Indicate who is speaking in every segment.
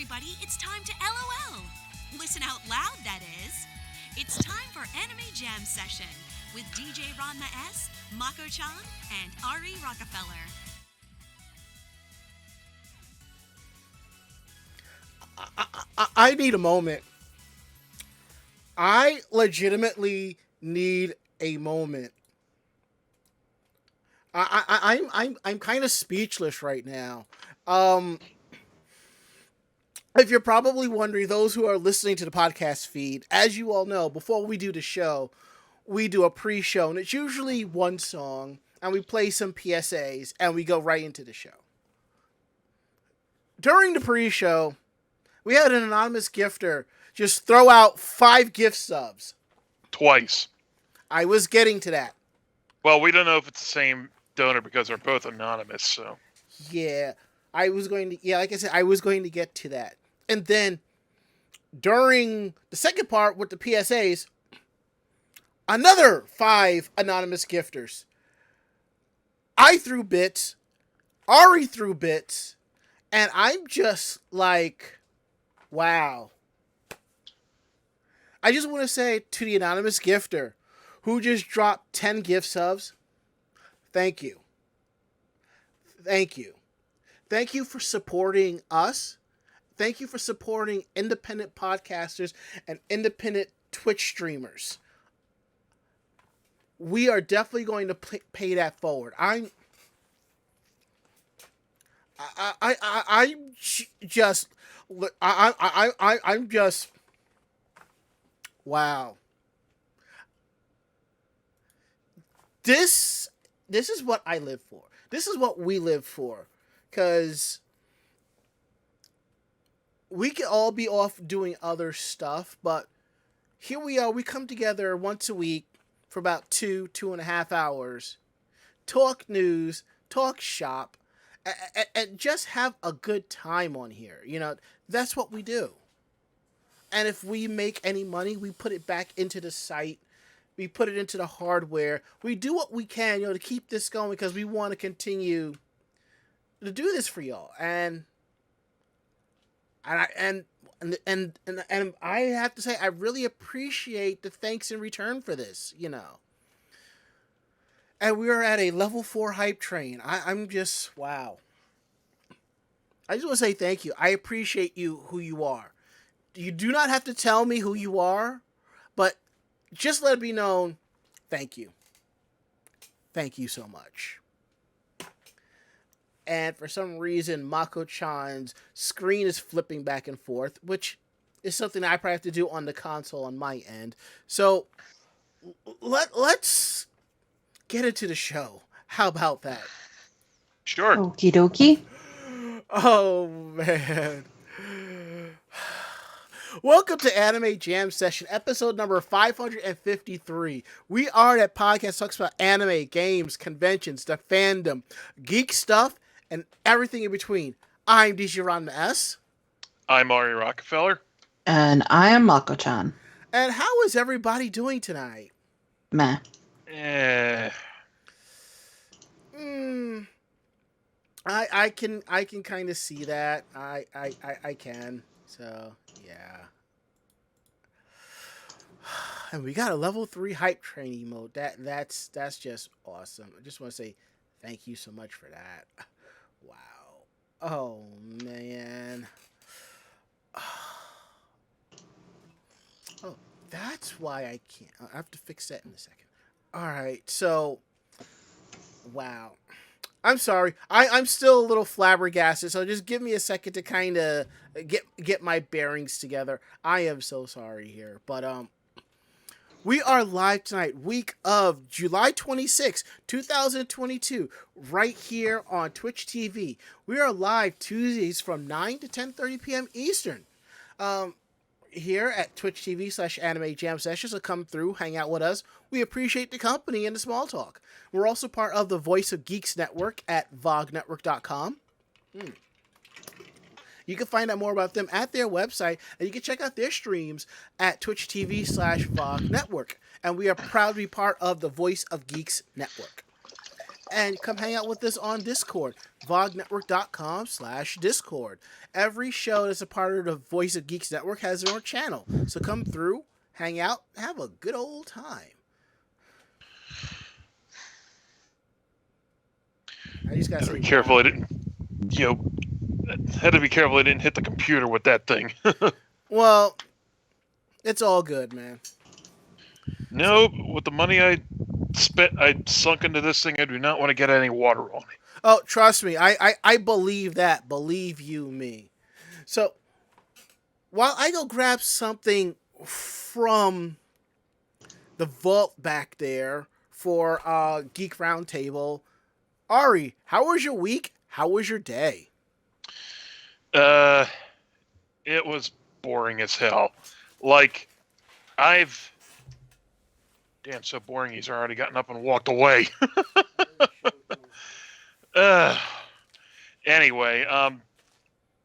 Speaker 1: everybody, it's time to LOL. Listen out loud, that is. It's time for Anime Jam Session with DJ Ranma S., Makkochan, and Ari Rockefeller.
Speaker 2: I need a moment. I legitimately need a moment. I'm kind of speechless right now. If you're probably wondering, those who are listening to the podcast feed, as you all know, before we do the show, we do a pre-show, and it's usually one song, and we play some PSAs, and we go right into the show. During the pre-show, we had an anonymous gifter just throw out 5 gift subs.
Speaker 3: Twice.
Speaker 2: I was getting to that.
Speaker 3: Well, we don't know if it's the same donor because they're both anonymous, so.
Speaker 2: Yeah, like I said, I was going to get to that. And then, during the second part with the PSAs, another 5 anonymous gifters. I threw bits, Ari threw bits, and I'm just like, wow. I just want to say to the anonymous gifter who just dropped 10 gift subs, thank you. Thank you. Thank you for supporting us. Thank you for supporting independent podcasters and independent Twitch streamers. We are definitely going to pay that forward. I'm just wow. This is what I live for. This is what we live for. Because we could all be off doing other stuff, but here we are. We come together once a week for about 2.5 hours, talk news, talk shop, and just have a good time on here. You know, that's what we do. And if we make any money, we put it back into the site. We put it into the hardware. We do what we can, to keep this going because we want to continue to do this for y'all. And I have to say, I really appreciate the thanks in return for this, And we are at a level 4 hype train. I'm just, wow. I just want to say thank you. I appreciate you, who you are. You do not have to tell me who you are, but just let it be known, thank you. Thank you so much. And for some reason, Makkochan's screen is flipping back and forth, which is something I probably have to do on the console on my end. So, let's get into the show. How about that?
Speaker 3: Sure.
Speaker 4: Okie dokie.
Speaker 2: Oh, man. Welcome to Anime Jam Session, episode number 553. We are that podcast that talks about anime, games, conventions, the fandom, geek stuff, and everything in between. I'm DJ Ranma S.
Speaker 3: I'm Ari Rockefeller.
Speaker 4: And I am Makkochan.
Speaker 2: And how is everybody doing tonight?
Speaker 4: Meh.
Speaker 2: I can kind of see that. I can. So, yeah. And we got a level 3 hype training mode. That's just awesome. I just want to say thank you so much for that. Wow. Oh, man. Oh, that's why I can't. I have to fix that in a second. All right. So, wow. I'm sorry. I'm still a little flabbergasted, so just give me a second to kind of get my bearings together. I am so sorry here. But we are live tonight, week of July 26, 2022, right here on Twitch TV. We are live Tuesdays from 9 to 10:30 p.m. Eastern. Here at Twitch TV /Anime Jam Sessions, so come through, hang out with us. We appreciate the company and the small talk. We're also part of the Voice of Geeks network at vognetwork.com. You can find out more about them at their website, and you can check out their streams at Twitch TV /VogNetwork. And we are proud to be part of the Voice of Geeks network. And come hang out with us on Discord, vognetwork.com/Discord. Every show that's a part of the Voice of Geeks Network has their own channel. So come through, hang out, have a good old time. I just gotta say,
Speaker 3: Be careful
Speaker 2: wow.
Speaker 3: I didn't, had to be careful I didn't hit the computer with that thing.
Speaker 2: Well, it's all good, man.
Speaker 3: No, with the money I sunk into this thing, I do not want to get any water on me.
Speaker 2: Oh, trust me, I believe that. Believe you me. So, while I go grab something from the vault back there for Geek Roundtable, Ari, how was your week? How was your day?
Speaker 3: It was boring as hell. Like, damn, so boring he's already gotten up and walked away. Anyway,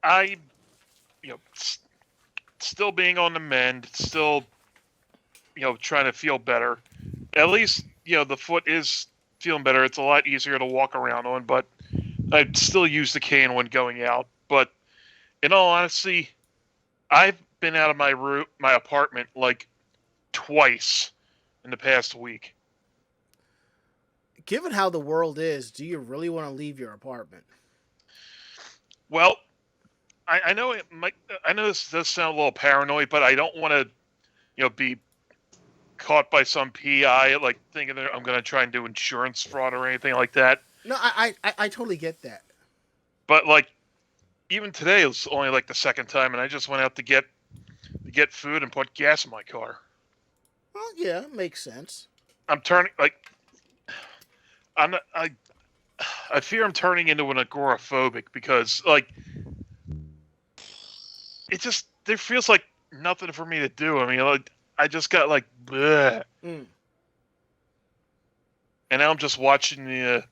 Speaker 3: I, still being on the mend, still, trying to feel better. At least, the foot is feeling better. It's a lot easier to walk around on, but I still use the cane when going out. But in all honesty, I've been out of my apartment like twice in the past week.
Speaker 2: Given how the world is, do you really want to leave your apartment?
Speaker 3: Well, I know I know this does sound a little paranoid, but I don't want to, be caught by some PI like thinking that I'm going to try and do insurance fraud or anything like that.
Speaker 2: No, I totally get that.
Speaker 3: But like, even today it was only like the second time, and I just went out to get food and put gas in my car.
Speaker 2: Well, yeah, makes sense.
Speaker 3: I'm turning I fear I'm turning into an agoraphobic because like there feels like nothing for me to do. I mean, like I just got like bleh. And now I'm just watching the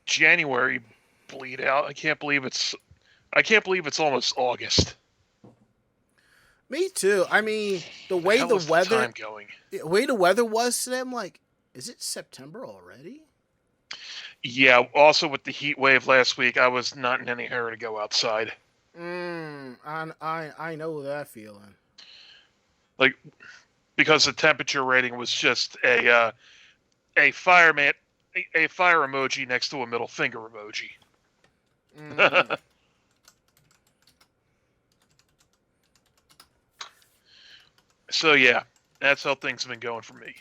Speaker 3: January bleed out. I can't believe it's almost August.
Speaker 2: Me too. I mean, the way
Speaker 3: How
Speaker 2: the
Speaker 3: is
Speaker 2: weather,
Speaker 3: time going?
Speaker 2: the way the weather was today, I'm like, is it September already?
Speaker 3: Yeah. Also, with the heat wave last week, I was not in any hurry to go outside.
Speaker 2: I know that feeling.
Speaker 3: Like, because the temperature rating was just a fire emoji next to a middle finger emoji. So yeah, that's how things have been going for me.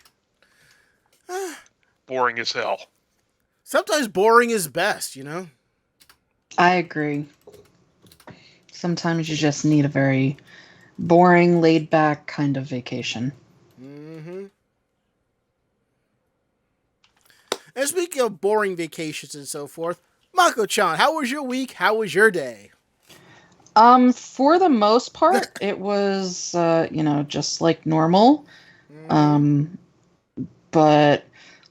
Speaker 3: Boring as hell.
Speaker 2: Sometimes boring is best, you know?
Speaker 4: I agree. Sometimes you just need a very boring, laid-back kind of vacation.
Speaker 2: Mm-hmm. And speaking of boring vacations and so forth, Makkochan, how was your week? How was your day?
Speaker 4: For the most part, it was, just like normal. But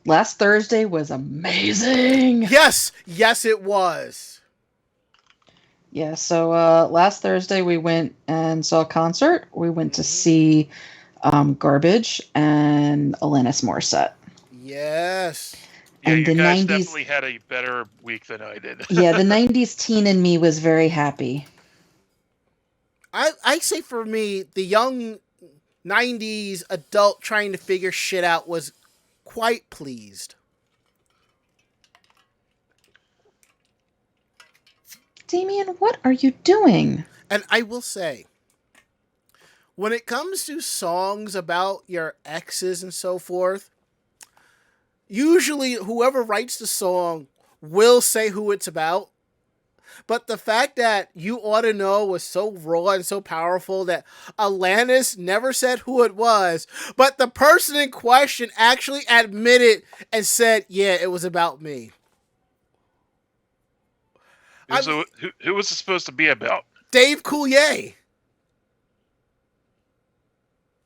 Speaker 4: last Thursday was amazing.
Speaker 2: Yes, it was.
Speaker 4: Yeah, so last Thursday we went and saw a concert. We went to see Garbage and Alanis Morissette.
Speaker 2: Yes.
Speaker 3: Yeah,
Speaker 4: And
Speaker 3: you
Speaker 4: the
Speaker 3: guys
Speaker 4: 90s
Speaker 3: definitely had a better week than I did.
Speaker 4: Yeah, the 90s teen in me was very happy.
Speaker 2: I say for me, the young 90s adult trying to figure shit out was quite pleased.
Speaker 4: Damien, what are you doing?
Speaker 2: And I will say, when it comes to songs about your exes and so forth, usually whoever writes the song will say who it's about. But the fact that You Ought to Know was so raw and so powerful that Alanis never said who it was, but the person in question actually admitted and said, yeah, it was about me.
Speaker 3: So who was it supposed to be about?
Speaker 2: Dave Coulier.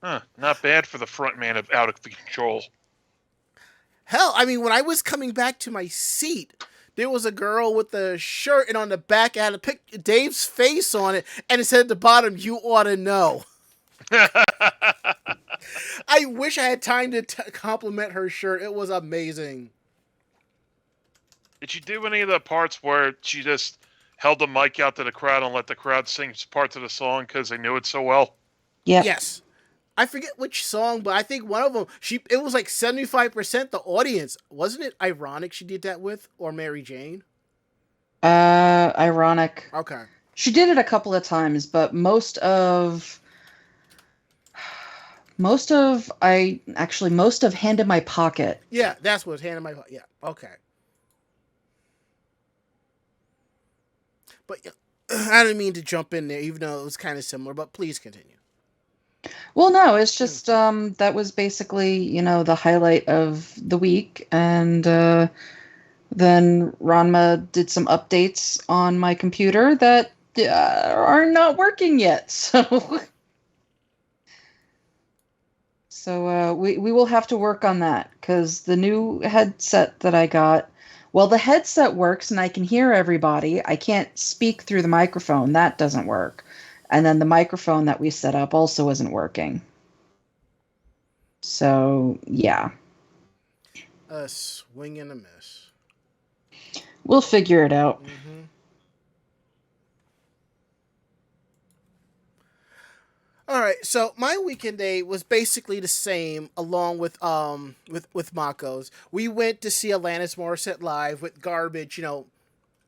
Speaker 3: Huh, not bad for the frontman of Out of Control.
Speaker 2: Hell, I mean, when I was coming back to my seat, there was a girl with a shirt, and on the back, I had a pic Dave's face on it, and it said at the bottom, "You ought to know." I wish I had time to compliment her shirt. It was amazing.
Speaker 3: Did she do any of the parts where she just held the mic out to the crowd and let the crowd sing parts of the song because they knew it so well?
Speaker 4: Yeah.
Speaker 2: Yes. I forget which song, but I think one of them, it was like 75% the audience. Wasn't it Ironic she did that with? Or Mary Jane?
Speaker 4: Ironic.
Speaker 2: Okay.
Speaker 4: She did it a couple of times, but most of Hand in My Pocket.
Speaker 2: Yeah, that's what's Hand in My Pocket. Yeah, okay. But I didn't mean to jump in there, even though it was kind of similar, but please continue.
Speaker 4: Well, no, it's just that was basically, the highlight of the week. And then Ranma did some updates on my computer that are not working yet. So we will have to work on that, because the new headset that I got, well, the headset works and I can hear everybody. I can't speak through the microphone. That doesn't work. And then the microphone that we set up also isn't working. So, yeah.
Speaker 2: A swing and a miss.
Speaker 4: We'll figure it out.
Speaker 2: Mm-hmm. All right, so my weekend day was basically the same, along with Mako's. We went to see Alanis Morissette live with Garbage,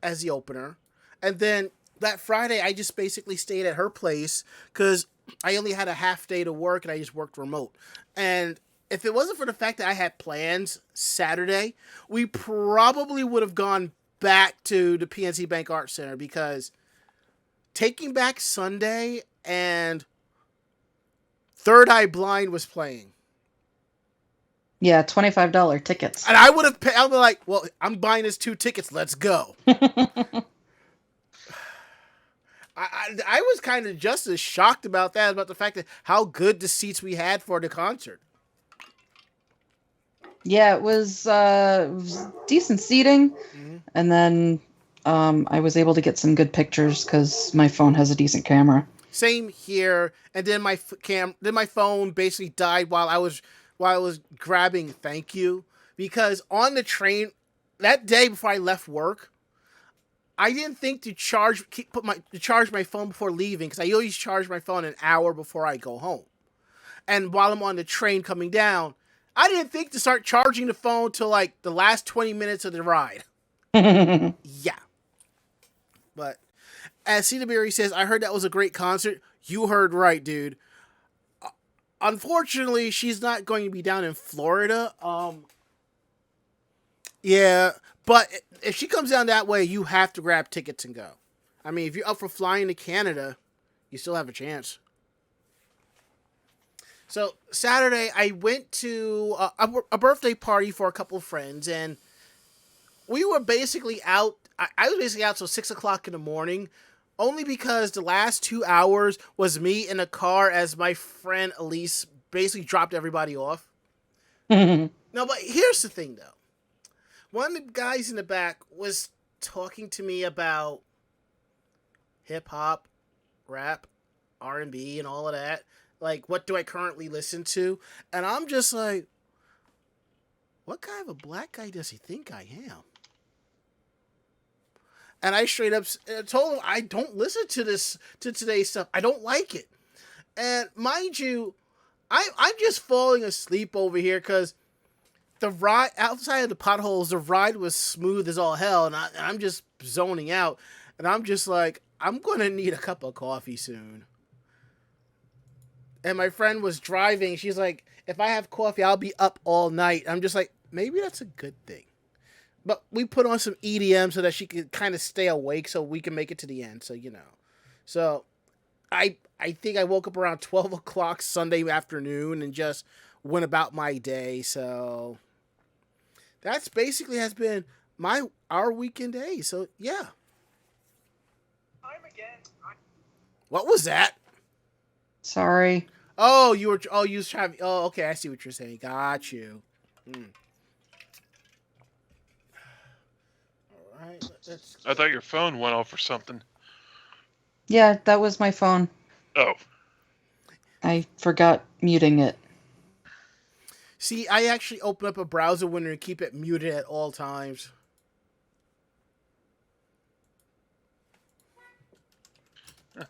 Speaker 2: as the opener, and then that Friday I just basically stayed at her place because I only had a half day to work and I just worked remote. And if it wasn't for the fact that I had plans Saturday, we probably would have gone back to the PNC Bank Arts Center, because Taking Back Sunday and Third Eye Blind was playing.
Speaker 4: Yeah, $25 tickets.
Speaker 2: And I would have paid, I would be like, well, I'm buying us 2 tickets, let's go. I was kind of just as shocked about that, about the fact that how good the seats we had for the concert.
Speaker 4: Yeah, it was decent seating.
Speaker 2: Mm-hmm.
Speaker 4: And then I was able to get some good pictures because my phone has a decent camera.
Speaker 2: Same here. And then my phone basically died while I was grabbing Thank You, because on the train that day before I left work, I didn't think to charge my phone before leaving, because I always charge my phone an hour before I go home. And while I'm on the train coming down, I didn't think to start charging the phone till like the last 20 minutes of the ride. Yeah. But as Cedar Berry says, I heard that was a great concert. You heard right, dude. Unfortunately, she's not going to be down in Florida. Yeah, but if she comes down that way, you have to grab tickets and go. I mean, if you're up for flying to Canada, you still have a chance. So Saturday, I went to a birthday party for a couple of friends, and we were basically out. I was basically out till 6 o'clock in the morning, only because the last 2 hours was me in a car as my friend Elise basically dropped everybody off. No, but here's the thing, though. One of the guys in the back was talking to me about hip-hop, rap, R&B, and all of that. Like, what do I currently listen to? And I'm just like, what kind of a black guy does he think I am? And I straight up told him I don't listen to today's stuff. I don't like it. And mind you, I'm just falling asleep over here because the ride outside of the potholes, the ride was smooth as all hell, and I'm just zoning out. And I'm just like, I'm gonna need a cup of coffee soon. And my friend was driving. She's like, if I have coffee, I'll be up all night. I'm just like, maybe that's a good thing. But we put on some EDM so that she could kind of stay awake so we can make it to the end. So, So, I think I woke up around 12 o'clock Sunday afternoon and just went about my day. So, that's basically has been our weekend day. So, yeah. What was that?
Speaker 4: Sorry.
Speaker 2: Oh, you were trying. Oh, okay. I see what you're saying. Got you. All right.
Speaker 3: I thought your phone went off or something.
Speaker 4: Yeah, that was my phone.
Speaker 3: Oh.
Speaker 4: I forgot muting it.
Speaker 2: See, I actually open up a browser window and keep it muted at all times.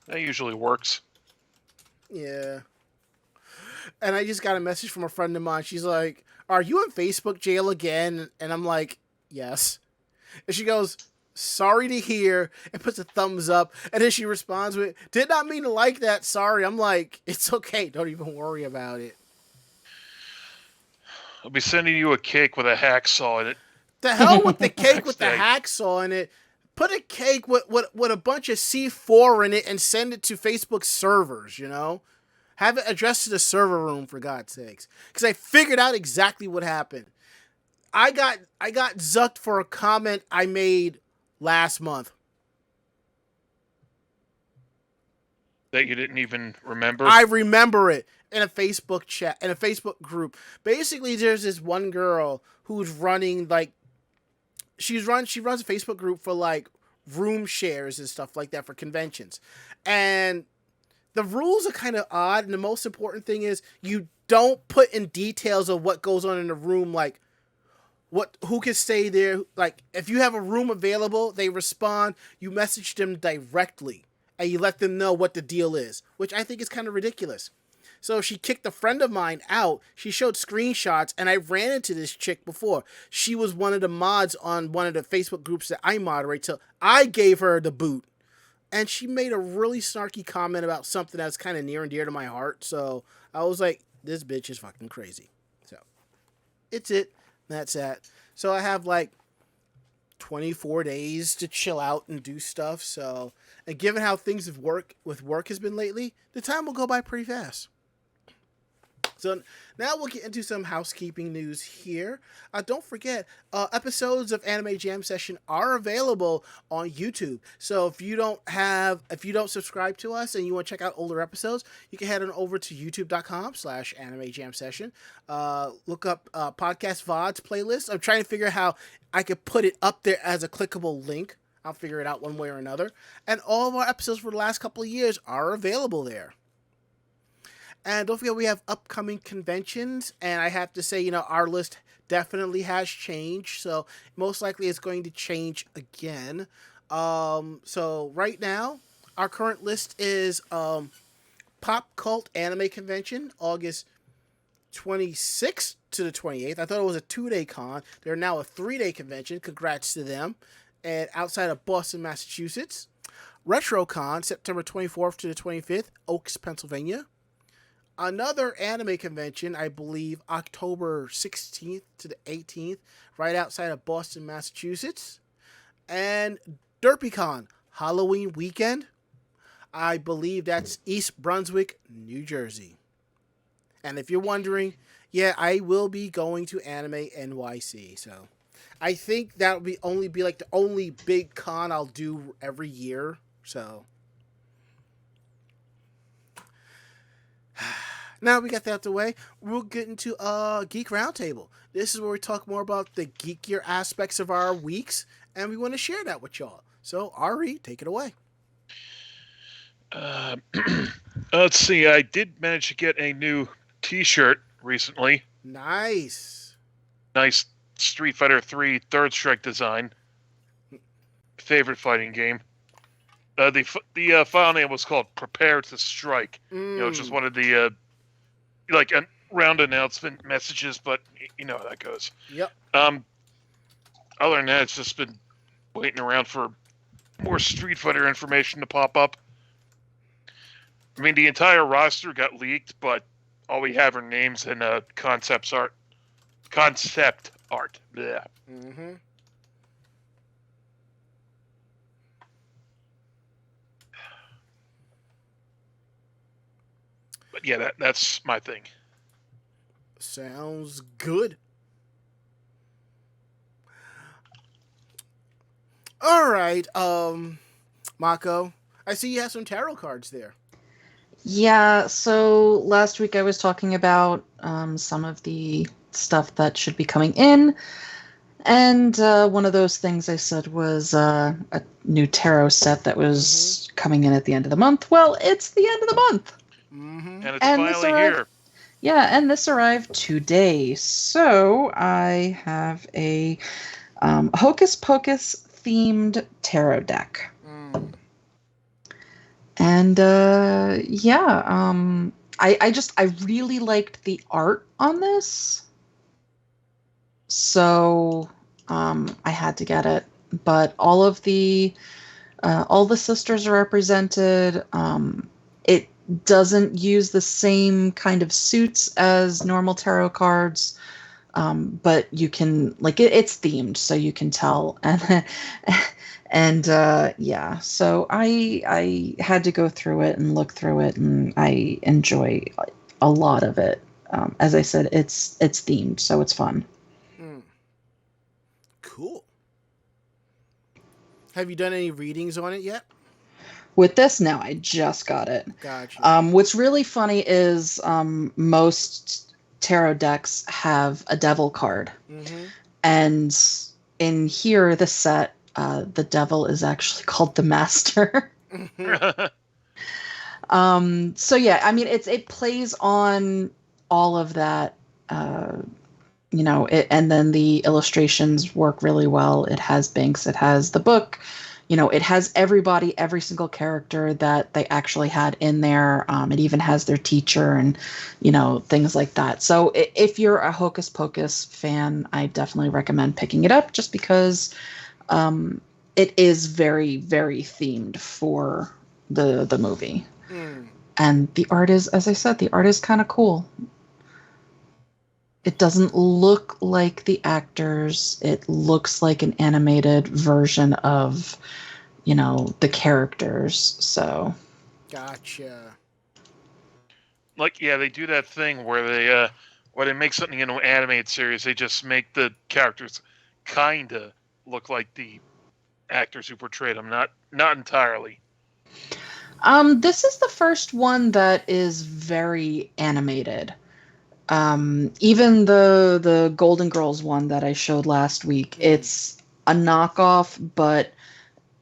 Speaker 3: That usually works.
Speaker 2: Yeah. And I just got a message from a friend of mine. She's like, "Are you in Facebook jail again?" And I'm like, "Yes." And she goes, "Sorry to hear," and puts a thumbs up. And then she responds with, "Did not mean to like that. Sorry." I'm like, "It's okay. Don't even worry about it."
Speaker 3: I'll be sending you a cake with a hacksaw in it.
Speaker 2: The hell with the cake
Speaker 3: Next
Speaker 2: with the
Speaker 3: day.
Speaker 2: hacksaw in it. Put a cake with a bunch of C4 in it and send it to Facebook servers, you know? Have it addressed to the server room, for God's sakes. Because I figured out exactly what happened. I got zucked for a comment I made last month.
Speaker 3: That you didn't even remember?
Speaker 2: I remember it in a Facebook chat, in a Facebook group. Basically, there's this one girl who's running, like, she runs a Facebook group for, like, room shares and stuff like that for conventions. And the rules are kind of odd, and the most important thing is you don't put in details of what goes on in the room, like who can stay there. Like, if you have a room available, they respond, you message them directly, and you let them know what the deal is, which I think is kind of ridiculous. So she kicked a friend of mine out. She showed screenshots, and I ran into this chick before. She was one of the mods on one of the Facebook groups that I moderate, so I gave her the boot. And she made a really snarky comment about something that's kind of near and dear to my heart. So I was like, this bitch is fucking crazy. So it's it. That's that. So I have like 24 days to chill out and do stuff. So, and given how things with work has been lately, the time will go by pretty fast. So now we'll get into some housekeeping news here. Don't forget, episodes of Anime Jam Session are available on YouTube. So if you don't subscribe to us and you want to check out older episodes, you can head on over to youtube.com/Anime Jam Session. Look up Podcast VODs playlist. I'm trying to figure out how I could put it up there as a clickable link. I'll figure it out one way or another. And all of our episodes for the last couple of years are available there. And don't forget, we have upcoming conventions, and I have to say, our list definitely has changed, so most likely it's going to change again. So right now, our current list is Pop Cult Anime Convention, August 26th to the 28th. I thought it was a 2-day con. They're now a 3-day convention. Congrats to them. And outside of Boston, Massachusetts. RetroCon, September 24th to the 25th, Oaks, Pennsylvania. Another anime convention, I believe, October 16th to the 18th, right outside of Boston, Massachusetts. And DerpyCon, Halloween weekend. I believe that's East Brunswick, New Jersey. And if you're wondering, yeah, I will be going to Anime NYC. So I think that will only be like the only big con I'll do every year. So now we got that out the way, we'll get into Geek Roundtable. This is where we talk more about the geekier aspects of our weeks, and we want to share that with y'all. So, Ari, take it away.
Speaker 3: Let's see. I did manage to get a new T-shirt recently.
Speaker 2: Nice
Speaker 3: Street Fighter 3 Third Strike design. Favorite fighting game. The file name was called Prepare to Strike. Just one of the round announcement messages, but you know how that goes.
Speaker 2: Yep.
Speaker 3: Other than that, it's just been waiting around for more Street Fighter information to pop up. I mean, the entire roster got leaked, but all we have are names and concept art. Yeah.
Speaker 2: Mm-hmm.
Speaker 3: But yeah, that's my thing.
Speaker 2: Sounds good. All right, Mako, I see you have some tarot cards there.
Speaker 4: Yeah, so last week I was talking about some of the stuff that should be coming in, and one of those things I said was a new tarot set that was coming in at the end of the month. Well, it's the end of the month.
Speaker 2: Mm-hmm.
Speaker 3: And it's finally here.
Speaker 4: Yeah, and this arrived today. So I have a Hocus Pocus themed tarot deck. And yeah, I really liked the art on this, so I had to get it. But all the sisters are represented. It doesn't use the same kind of suits as normal tarot cards, but you can it's themed, so you can tell. And yeah, so I had to go through it and look through it, and I enjoy a lot of it. As I said, it's themed, so it's fun.
Speaker 2: Cool. Have you done any readings on it yet?
Speaker 4: With this, no, I just got it.
Speaker 2: Gotcha.
Speaker 4: What's really funny is most tarot decks have a devil card.
Speaker 2: Mm-hmm.
Speaker 4: And in here, the set, the devil is actually called the master. So yeah, I mean, it plays on all of that, and then the illustrations work really well. It has Binks, it has the book, it has every single character that they actually had in there. It even has their teacher and, things like that. So if you're a Hocus Pocus fan, I definitely recommend picking it up, just because it is very, very themed for the movie. And the art is, as I said, the art is kind of cool. It doesn't look like the actors. It looks like an animated version of, the characters. So.
Speaker 2: Gotcha.
Speaker 3: Yeah, they do that thing where they make something into an animated series. They just make the characters kinda look like the actors who portrayed them. Not entirely.
Speaker 4: This is the first one that is very animated. Even the Golden Girls one that I showed last week, it's a knockoff, but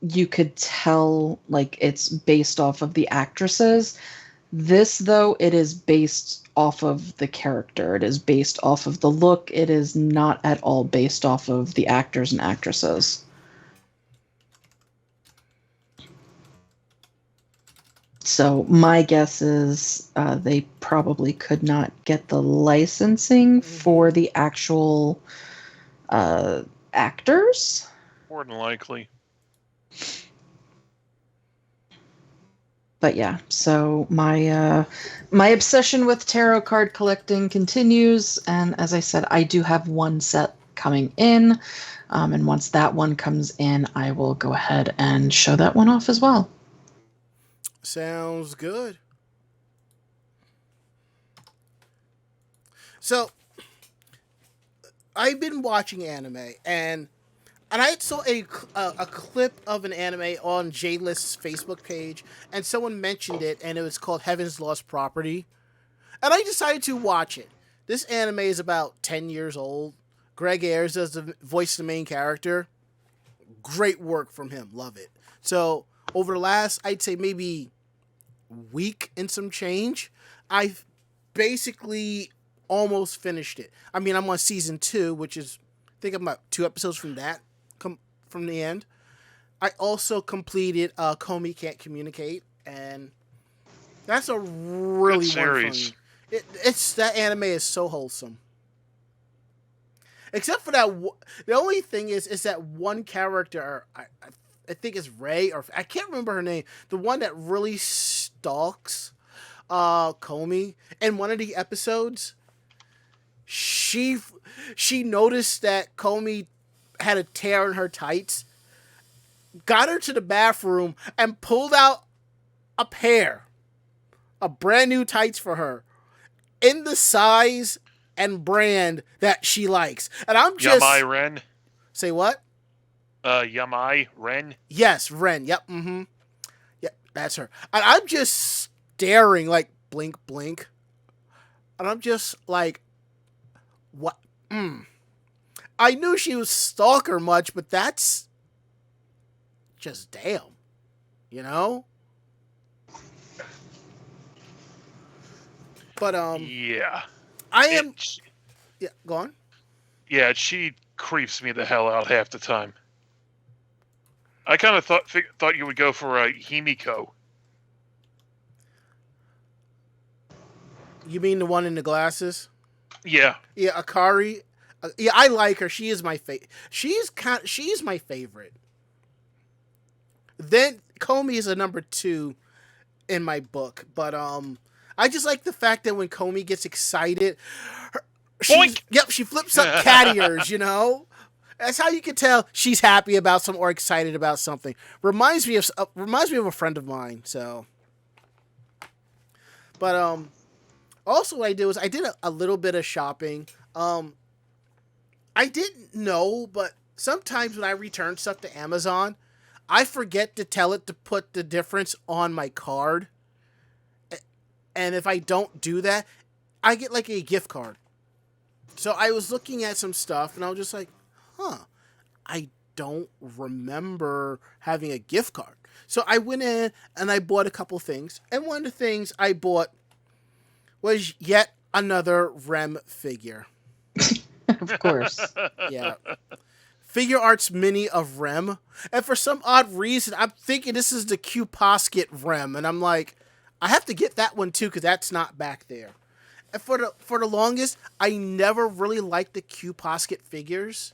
Speaker 4: you could tell it's based off of the actresses. This, though, it is based off of the character. It is based off of the look. It is not at all based off of the actors and actresses. So my guess is they probably could not get the licensing for the actual actors.
Speaker 3: More than likely.
Speaker 4: But yeah, so my obsession with tarot card collecting continues, and as I said, I do have one set coming in, and once that one comes in, I will go ahead and show that one off as well.
Speaker 2: Sounds good. So, I've been watching anime, and I saw a clip of an anime on J-List's Facebook page, and someone mentioned it, and it was called Heaven's Lost Property. And I decided to watch it. This anime is about 10 years old. Greg Ayres does the voice of the main character. Great work from him. Love it. So, over the last, I'd say maybe week and some change, I've basically almost finished it. I mean, I'm on season 2, which is, I think I'm about 2 episodes from that, from the end. I also completed Comey Can't Communicate, and that's a really
Speaker 3: good series.
Speaker 2: It's that anime is so wholesome. Except for that, the only thing is that one character, I think it's Ray, or I can't remember her name, the one that really stalks Comey. In one of the episodes, she noticed that Comey had a tear in her tights, got her to the bathroom, and pulled out a pair of brand new tights for her in the size and brand that she likes. And I'm just...
Speaker 3: Yamai Ren?
Speaker 2: Say what?
Speaker 3: Yamai Ren?
Speaker 2: Yes, Ren. Yep. Mm-hmm. Yep, that's her. And I'm just staring, blink, blink. And I'm just like, what? I knew she was stalker much, but that's just damn. But,
Speaker 3: yeah.
Speaker 2: Yeah, go on.
Speaker 3: Yeah, she creeps me the hell out half the time. I kind of thought you would go for a Himiko.
Speaker 2: You mean the one in the glasses?
Speaker 3: Yeah.
Speaker 2: Yeah, Akari. Yeah, I like her. She is my favorite. She's my favorite. Then Comey is a number 2 in my book, but I just like the fact that when Comey gets excited, she flips up cat ears. You know, that's how you can tell she's happy about something or excited about something. Reminds me of a friend of mine. So, but also what I did was I did a little bit of shopping. I didn't know, but sometimes when I return stuff to Amazon, I forget to tell it to put the difference on my card. And if I don't do that, I get like a gift card. So I was looking at some stuff and I was just like, I don't remember having a gift card. So I went in and I bought a couple things. And one of the things I bought was yet another Rem figure.
Speaker 4: Of course.
Speaker 2: Yeah. Figure Arts Mini of Rem. And for some odd reason, I'm thinking this is the Q Posket Rem. And I'm like, I have to get that one too because that's not back there. And for the longest, I never really liked the Q Posket figures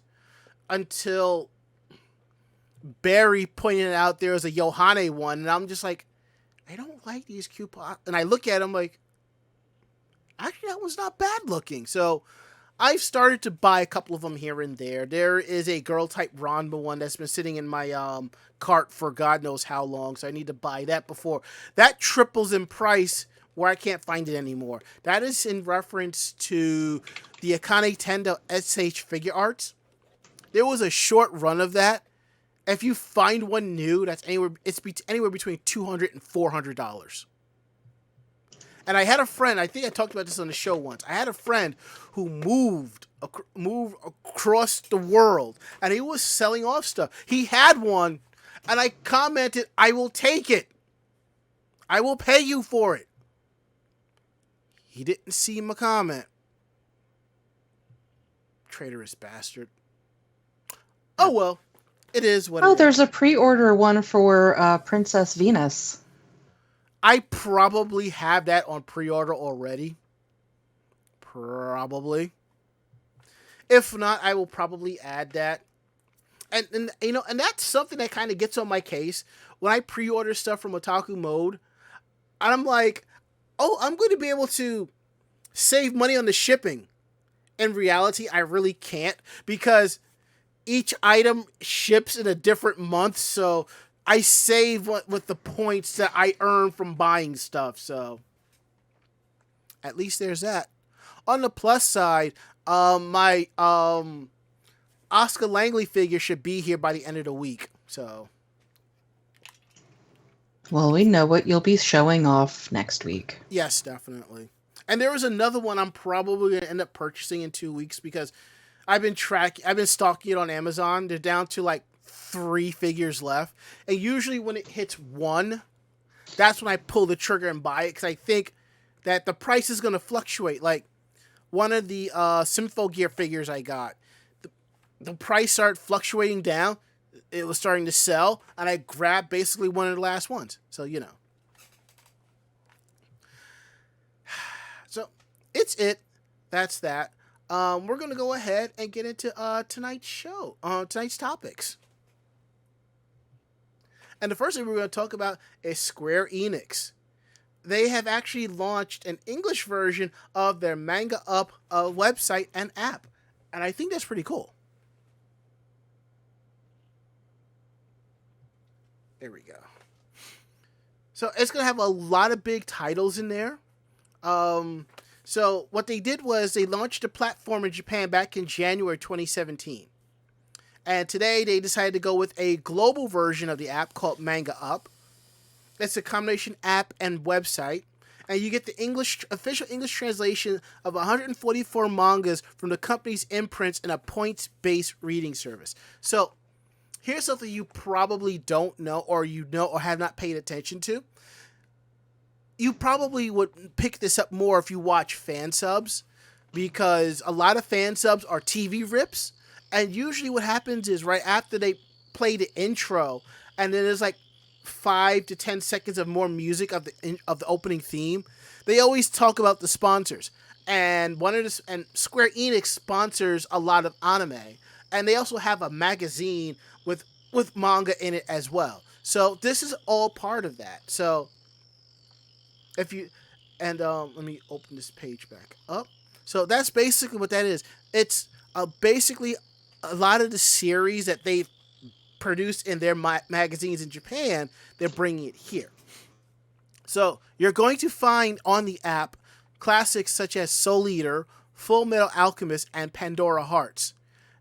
Speaker 2: until Barry pointed out there was a Yohane one. And I'm just like, I don't like these Q Posket. And I look at them like, actually, that one's not bad looking. So I've started to buy a couple of them here and there. There is a girl type Ranma one that's been sitting in my cart for God knows how long, so I need to buy that before that triples in price where I can't find it anymore. That is in reference to the Akane Tendo SH Figure Arts. There was a short run of that. If you find one new, it's anywhere between $200 and $400. And I had a friend, I think I talked about this on the show once. I had a friend who moved across the world, and he was selling off stuff. He had one, and I commented, I will take it. I will pay you for it. He didn't see my comment. Traitorous bastard. Oh, well. It is what it is.
Speaker 4: Oh, there's a pre-order one for Princess Venus.
Speaker 2: I probably have that on pre-order already. Probably. If not, I will probably add that. And you know, and that's something that kind of gets on my case when I pre-order stuff from Otaku Mode. And I'm like, oh, I'm going to be able to save money on the shipping. In reality, I really can't because each item ships in a different month, so I save with the points that I earn from buying stuff, so at least there's that. On the plus side, my Oscar Langley figure should be here by the end of the week, so.
Speaker 4: Well, we know what you'll be showing off next week.
Speaker 2: Yes, definitely. And there was another one I'm probably going to end up purchasing in 2 weeks because I've been stalking it on Amazon. They're down to like 3 figures left. And usually when it hits 1, that's when I pull the trigger and buy it because I think that the price is going to fluctuate. Like one of the Symphogear figures I got, the price started fluctuating down. It was starting to sell, and I grabbed basically one of the last ones. So, you know. So, it's it. That's that. We're going to go ahead and get into tonight's show, tonight's topics. And the first thing we're going to talk about is Square Enix. They have actually launched an English version of their Manga Up website and app. And I think that's pretty cool. There we go. So it's going to have a lot of big titles in there. So what they did was they launched the platform in Japan back in January 2017. And today they decided to go with a global version of the app called Manga Up. It's a combination app and website. And you get the official English translation of 144 mangas from the company's imprints in a points-based reading service. So here's something you probably don't know or you know or have not paid attention to. You probably would pick this up more if you watch fan subs because a lot of fan subs are TV rips. And usually what happens is right after they play the intro and then there's like 5 to 10 seconds of more music of the opening theme, they always talk about the sponsors. And Square Enix sponsors a lot of anime, and they also have a magazine with manga in it as well. So this is all part of that. So if you let me open this page back up. So that's basically what that is. It's basically a lot of the series that they've produced in their magazines in Japan, they're bringing it here. So you're going to find on the app classics such as Soul Eater, Fullmetal Alchemist, and Pandora Hearts.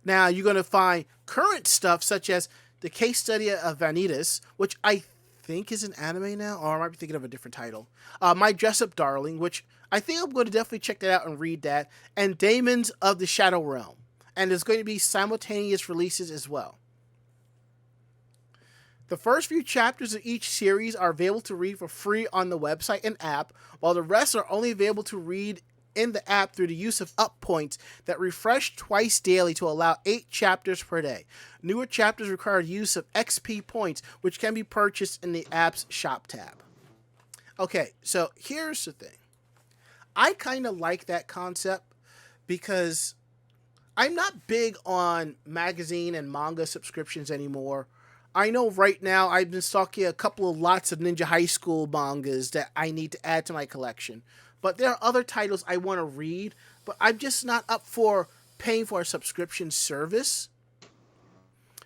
Speaker 2: Now you're going to find current stuff such as the case study of Vanitas, which I think is an anime now, or I might be thinking of a different title. My Dress Up Darling, which I think I'm going to definitely check that out and read that, and Daemons of the Shadow Realm. And there's going to be simultaneous releases as well. The first few chapters of each series are available to read for free on the website and app, while the rest are only available to read in the app through the use of up points that refresh twice daily to allow 8 chapters per day. Newer chapters require use of XP points, which can be purchased in the app's shop tab. Okay, so here's the thing. I kind of like that concept because I'm not big on magazine and manga subscriptions anymore. I know right now I've been stalking a couple of lots of Ninja High School mangas that I need to add to my collection. But there are other titles I want to read, but I'm just not up for paying for a subscription service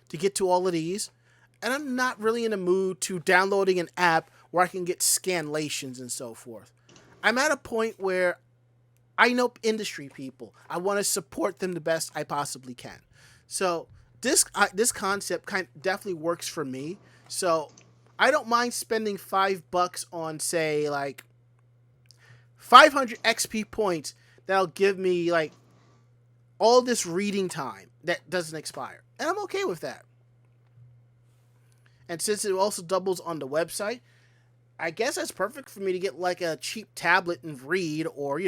Speaker 2: to get to all of these. And I'm not really in the mood to downloading an app where I can get scanlations and so forth. I'm at a point where I know industry people. I want to support them the best I possibly can. So this concept definitely works for me. So I don't mind spending $5 on, say, like 500 XP points that'll give me like all this reading time that doesn't expire. And I'm okay with that. And since it also doubles on the website, I guess that's perfect for me to get like a cheap tablet and read, or,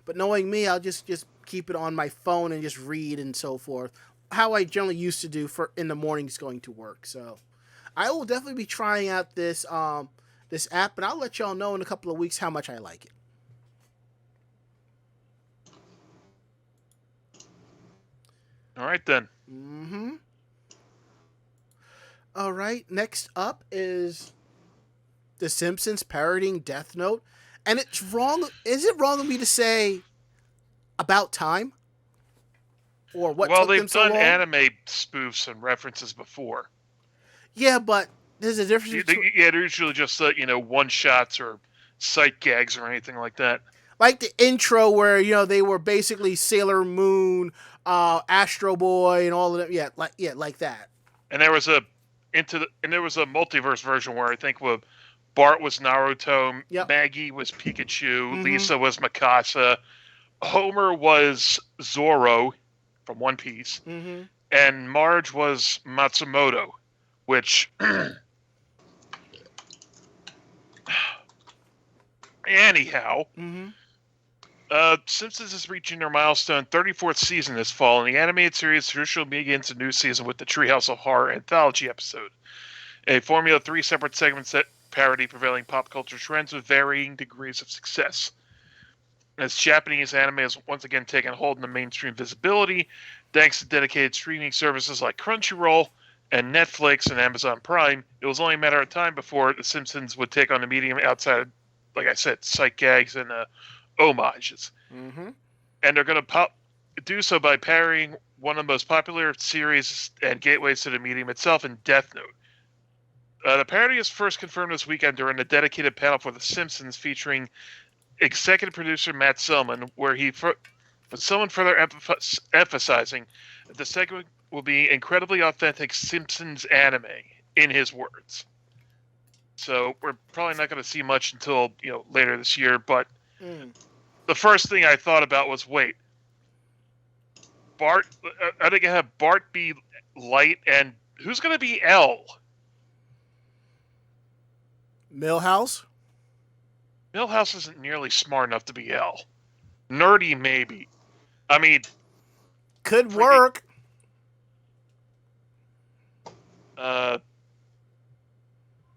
Speaker 2: but knowing me, I'll just keep it on my phone and just read and so forth. How I generally used to do for in the mornings going to work. So I will definitely be trying out this app, and I'll let y'all know in a couple of weeks how much I like it.
Speaker 3: All right, then.
Speaker 2: Mm-hmm. All right, next up is The Simpsons parodying Death Note. And it's wrong. Is it wrong of me to say about time? Or what
Speaker 3: well,
Speaker 2: took
Speaker 3: they've
Speaker 2: them so
Speaker 3: done
Speaker 2: long?
Speaker 3: anime spoofs and references before.
Speaker 2: Yeah, but there's a difference between...
Speaker 3: Yeah, they're usually just, one-shots or sight gags or anything like that.
Speaker 2: Like the intro where, they were basically Sailor Moon, Astro Boy, and all of them. Yeah, like that.
Speaker 3: And there was a multiverse version where I think Bart was Naruto,
Speaker 2: Yep.
Speaker 3: Maggie was Pikachu, Lisa was Mikasa, Homer was Zoro from One Piece, and Marge was Matsumoto, which anyhow, Simpsons is reaching their milestone 34th season this fall, and the animated series traditionally begins a new season with the Treehouse of Horror anthology episode, a formula of 3 separate segments that parody prevailing pop culture trends with varying degrees of success. As Japanese anime has once again taken hold in the mainstream visibility, thanks to dedicated streaming services like Crunchyroll and Netflix and Amazon Prime, it was only a matter of time before The Simpsons would take on the medium outside of, like I said, sight gags and homages. And they're going to do so by parodying one of the most popular series and gateways to the medium itself in Death Note. The parody is first confirmed this weekend during a dedicated panel for The Simpsons featuring executive producer Matt Selman, where with someone further emphasizing that the segment will be incredibly authentic Simpsons anime, in his words. So we're probably not going to see much until later this year, but the first thing I thought about was, wait, Bart, are they going to have Bart be Light, and who's going to be L?
Speaker 2: Milhouse?
Speaker 3: Milhouse isn't nearly smart enough to be L. Nerdy, maybe. I mean...
Speaker 2: Could work.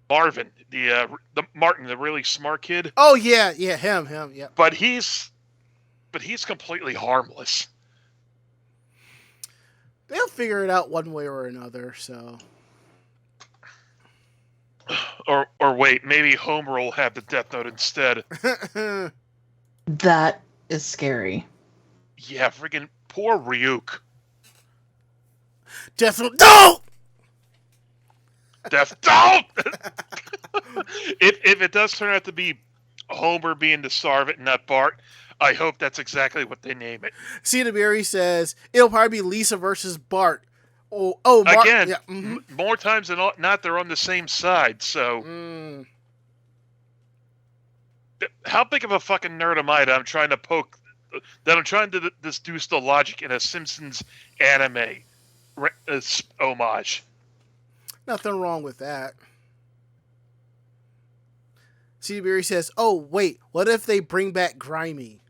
Speaker 3: Marvin, the Martin, the really smart kid.
Speaker 2: Oh yeah, him, yeah.
Speaker 3: But he's completely harmless.
Speaker 2: They'll figure it out one way or another. So,
Speaker 3: Or wait, maybe Homer will have the Death Note instead.
Speaker 4: That is scary.
Speaker 3: Yeah, friggin' poor Ryuk.
Speaker 2: Death Note, no!
Speaker 3: Death Note! if it does turn out to be Homer being the Sarvit and not Bart, I hope that's exactly what they name it.
Speaker 2: Cinnamary says it'll probably be Lisa versus Bart. Oh, Bart.
Speaker 3: Again,
Speaker 2: Yeah,
Speaker 3: more times than not, they're on the same side. So, how big of a fucking nerd am I that I'm trying to deduce the logic in a Simpsons anime homage?
Speaker 2: Nothing wrong with that. Cinnamary says, "Oh wait, what if they bring back Grimy?"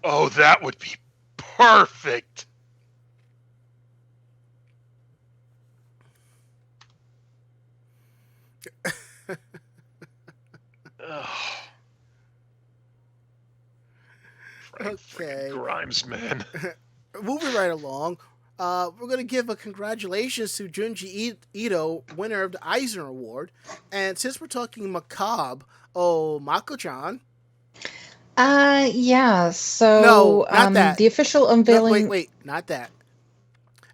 Speaker 3: Oh, that would be perfect.
Speaker 2: Okay.
Speaker 3: Grimes, man.
Speaker 2: Moving right along, we're going to give a congratulations to Junji Ito, winner of the Eisner Award. And since we're talking macabre, Makkochan.
Speaker 4: Yeah, so
Speaker 2: No, not that.
Speaker 4: The official unveiling.
Speaker 2: No, wait, not that.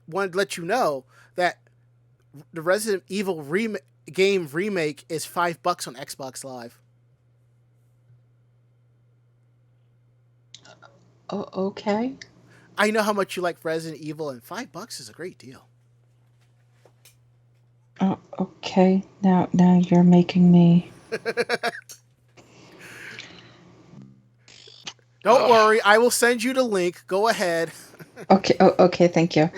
Speaker 2: Wanted to let you know that the Resident Evil game remake is $5 on Xbox Live.
Speaker 4: Oh, okay.
Speaker 2: I know how much you like Resident Evil, and $5 is a great deal.
Speaker 4: Oh, okay. Now you're making me.
Speaker 2: Don't worry, I will send you the link. Go ahead.
Speaker 4: Okay. Okay. Thank you.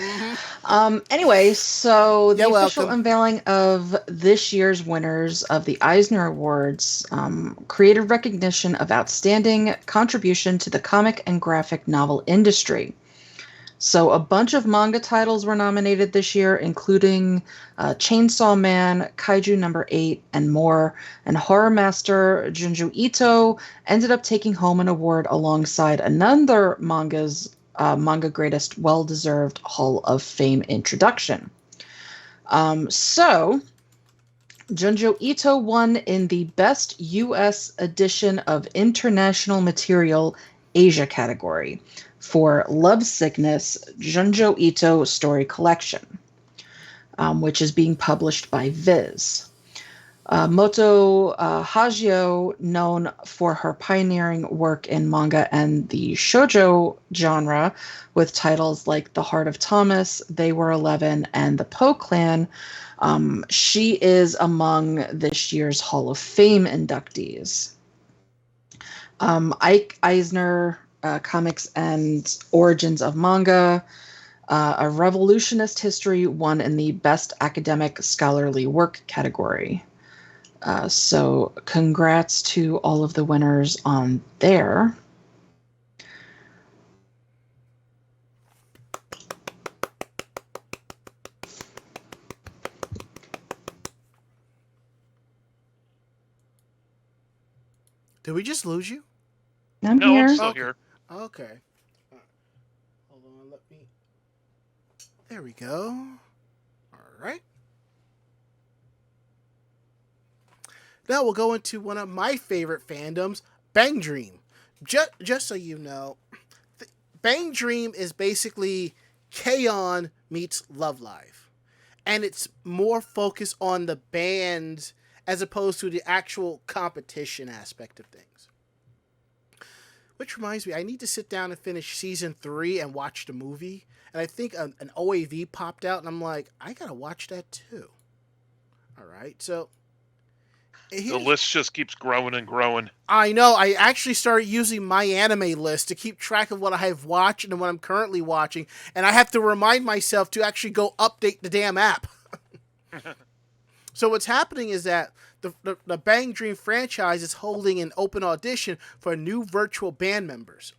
Speaker 4: Anyway, so the official unveiling of this year's winners of the Eisner Awards created recognition of outstanding contribution to the comic and graphic novel industry. So a bunch of manga titles were nominated this year, including Chainsaw Man, Kaiju number 8, and more. And horror master Junji Ito ended up taking home an award alongside another manga greatest well-deserved Hall of Fame introduction. So Junji Ito won in the Best U.S. Edition of International Material Asia category for Love Sickness Junji Ito Story Collection, which is being published by Viz. Moto Hagio, known for her pioneering work in manga and the shoujo genre with titles like The Heart of Thomas, They Were 11, and The Poe Clan, she is among this year's Hall of Fame inductees. Ike Eisner, Comics and Origins of Manga, A Revolutionist History won in the Best Academic Scholarly Work category. So congrats to all of the winners on there.
Speaker 2: Did we just lose you?
Speaker 4: I'm
Speaker 3: no,
Speaker 4: here.
Speaker 3: I'm still here.
Speaker 2: Okay. Hold on, let me... There we go. All right. Now we'll go into one of my favorite fandoms, Bang Dream. Just so you know, Bang Dream is basically K-On! Meets Love Live. And it's more focused on the band as opposed to the actual competition aspect of things. Which reminds me, I need to sit down and finish season 3 and watch the movie. And I think an OAV popped out, and I'm like, I gotta watch that too. All right, so
Speaker 3: the list just keeps growing and growing.
Speaker 2: I know. I actually started using my anime list to keep track of what I have watched and what I'm currently watching, and I have to remind myself to actually go update the damn app. So what's happening is that the Bang Dream franchise is holding an open audition for new virtual band members.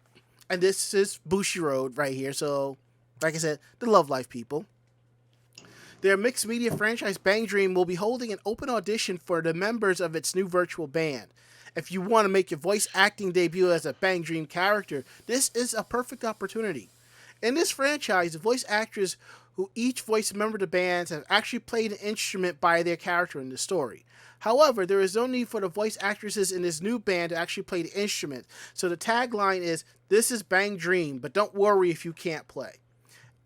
Speaker 2: And this is Bushiroad right here. So, like I said, the Love Life people. Their mixed media franchise Bang Dream will be holding an open audition for the members of its new virtual band. If you want to make your voice acting debut as a Bang Dream character, this is a perfect opportunity. In this franchise, the voice actors who each voice a member of the bands have actually played an instrument by their character in the story. However, there is no need for the voice actresses in this new band to actually play the instrument, so the tagline is, "This is Bang Dream, but don't worry if you can't play."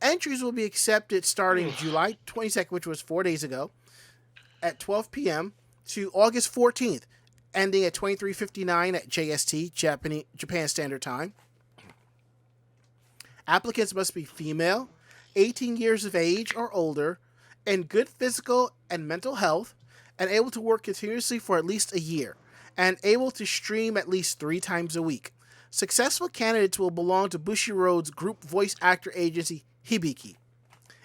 Speaker 2: Entries will be accepted starting July 22nd, which was 4 days ago, at 12 p.m. to August 14th, ending at 23:59 at JST, Japan Standard Time. Applicants must be female, 18 years of age or older, in good physical and mental health, and able to work continuously for at least a year, and able to stream at least 3 times a week. Successful candidates will belong to Bushiroad's group voice actor agency, Hibiki.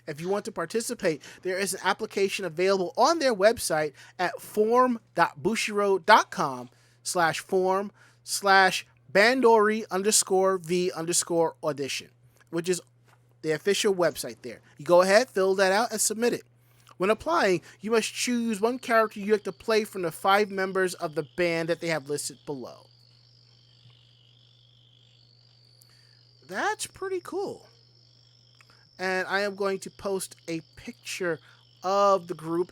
Speaker 2: If you want to participate, there is an application available on their website at form.bushiro.com/bandori_v_audition, which is the official website there. You go ahead, fill that out, and submit it. When applying, you must choose one character you have to play from the 5 members of the band that they have listed below. That's pretty cool. And I am going to post a picture of the group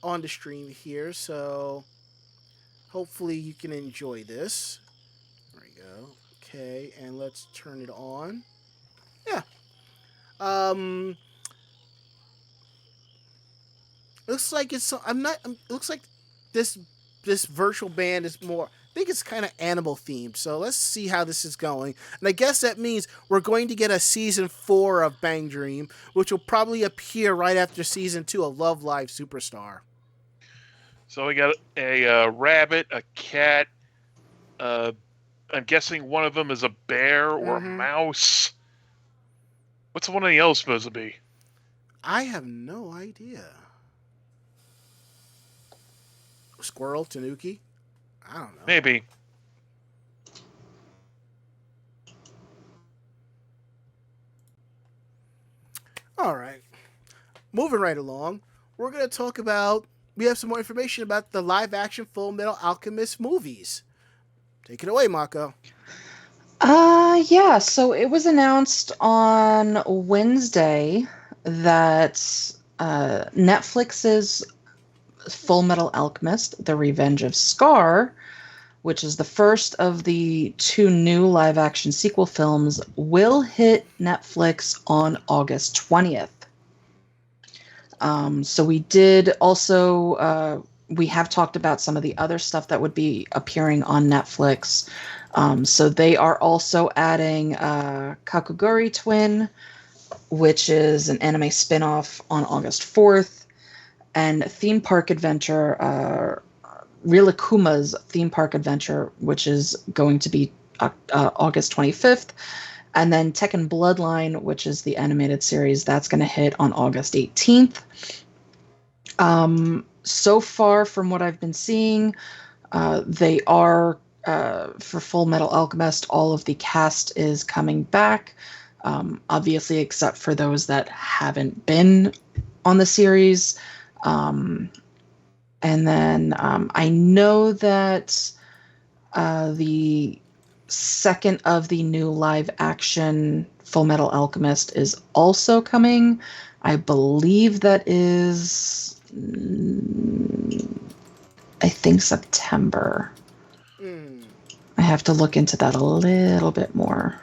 Speaker 2: on the stream here, so hopefully you can enjoy this. There we go. Okay, and let's turn it on. Yeah. Looks like it's. Looks like this virtual band is more. I think it's kind of animal themed. So let's see how this is going. And I guess that means we're going to get a season 4 of Bang Dream, which will probably appear right after season 2 of Love Live Superstar.
Speaker 3: So we got a rabbit, a cat. I'm guessing one of them is a bear or a mouse. What's one of the else supposed to be?
Speaker 2: I have no idea. Squirrel, Tanuki? I don't know.
Speaker 3: Maybe.
Speaker 2: All right. Moving right along, we're going to talk about, we have some more information about the live-action Fullmetal Alchemist movies. Take it away, Mako.
Speaker 4: Yeah, so it was announced on Wednesday that Netflix's Fullmetal Alchemist, The Revenge of Scar, which is the first of the 2 new live-action sequel films, will hit Netflix on August 20th. So we did also, we have talked about some of the other stuff that would be appearing on Netflix. So they are also adding Kakuguri Twin, which is an anime spin-off, on August 4th. And Theme Park Adventure, Rilakuma's Theme Park Adventure, which is going to be August 25th. And then Tekken Bloodline, which is the animated series, that's going to hit on August 18th. So far, from what I've been seeing, they are, for Fullmetal Alchemist, all of the cast is coming back, obviously, except for those that haven't been on the series. And then I know that the second of the new live action Fullmetal Alchemist is also coming. I believe that is, I think, September. I have to look into that a little bit more.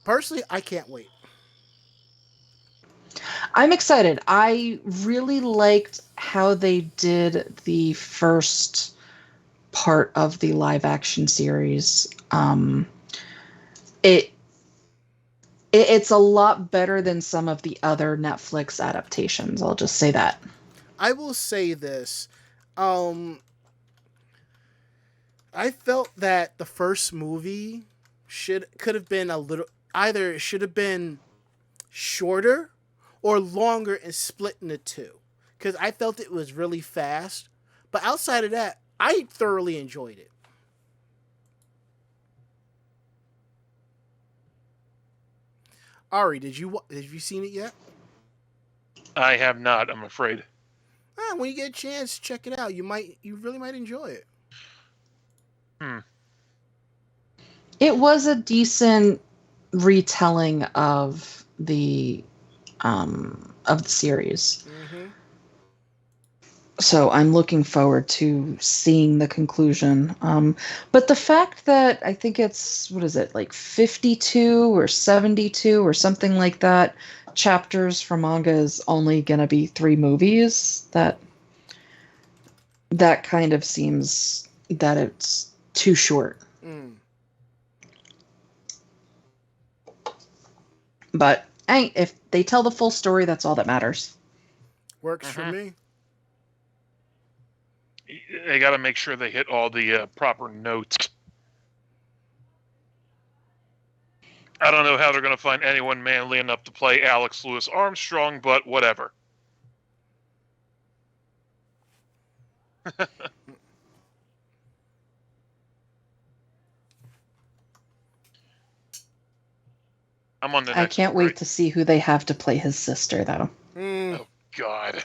Speaker 2: Personally, I can't wait.
Speaker 4: I'm excited. I really liked how they did the first part of the live action series. It's a lot better than some of the other Netflix adaptations. I'll just say that.
Speaker 2: I will say this. I felt that the first movie could have been a little, either it should have been shorter or longer and split into 2, because I felt it was really fast. But outside of that, I thoroughly enjoyed it. Ari, have you seen it yet?
Speaker 3: I have not, I'm afraid.
Speaker 2: When you get a chance, check it out. You really might enjoy it.
Speaker 4: It was a decent retelling of the series.
Speaker 2: Mm-hmm.
Speaker 4: So I'm looking forward to seeing the conclusion. But the fact that I think it's, what is it, like 52 or 72 or something like that chapters for manga is only going to be 3 movies, that kind of seems that it's too short. But hey, if they tell the full story, that's all that matters.
Speaker 2: Works for me.
Speaker 3: They got to make sure they hit all the proper notes. I don't know how they're going to find anyone manly enough to play Alex Louis Armstrong, but whatever. I'm on the next
Speaker 4: I can't
Speaker 3: one,
Speaker 4: wait to see who they have to play his sister, though.
Speaker 3: Oh, God.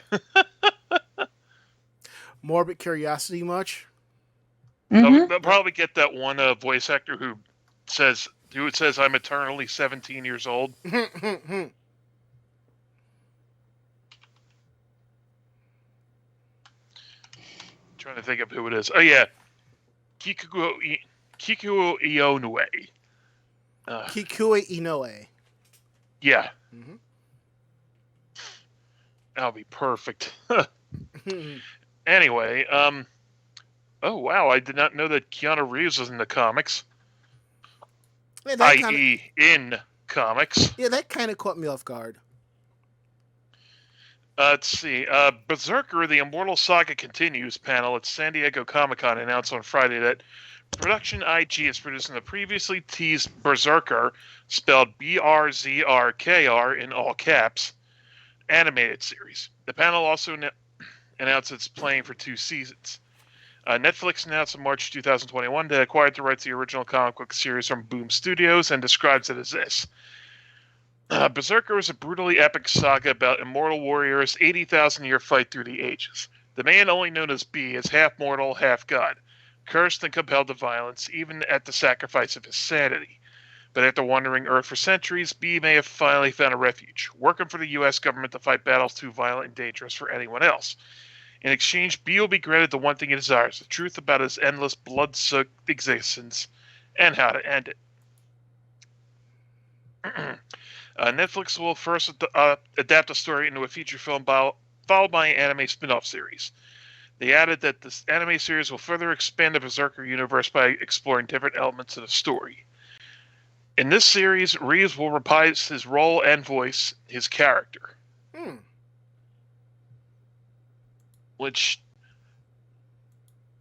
Speaker 2: Morbid curiosity much?
Speaker 4: Mm-hmm.
Speaker 3: They'll probably get that one voice actor who says I'm eternally 17 years old.
Speaker 2: Trying
Speaker 3: to think of who it is. Oh, yeah. Kikuo Inoue.
Speaker 2: Kikuo Inoue.
Speaker 3: Yeah.
Speaker 2: Mm-hmm.
Speaker 3: That'll be perfect. Anyway, oh, wow, I did not know that Keanu Reeves was in the comics.
Speaker 2: Yeah,
Speaker 3: i.e. in comics.
Speaker 2: Yeah, that kind of caught me off guard.
Speaker 3: Let's see. Berserker, the Immortal Saga Continues panel at San Diego Comic-Con announced on Friday that Production I.G is producing the previously teased Berserker, spelled BRZRKR in all caps, animated series. The panel also announced it's playing for 2 seasons. Netflix announced in March 2021 that it acquired the rights to the original comic book series from Boom Studios and describes it as this. Berserker is a brutally epic saga about immortal warriors' 80,000-year fight through the ages. The man, only known as B, is half mortal, half god, cursed and compelled to violence, even at the sacrifice of his sanity. But after wandering Earth for centuries, B may have finally found a refuge, working for the U.S. government to fight battles too violent and dangerous for anyone else. In exchange, B will be granted the one thing he desires, the truth about his endless blood-soaked existence and how to end it. Netflix will first adapt the story into a feature film followed by an anime spin-off series. They added that this anime series will further expand the Berserker universe by exploring different elements of the story. In this series, Reeves will reprise his role and voice his character. Which,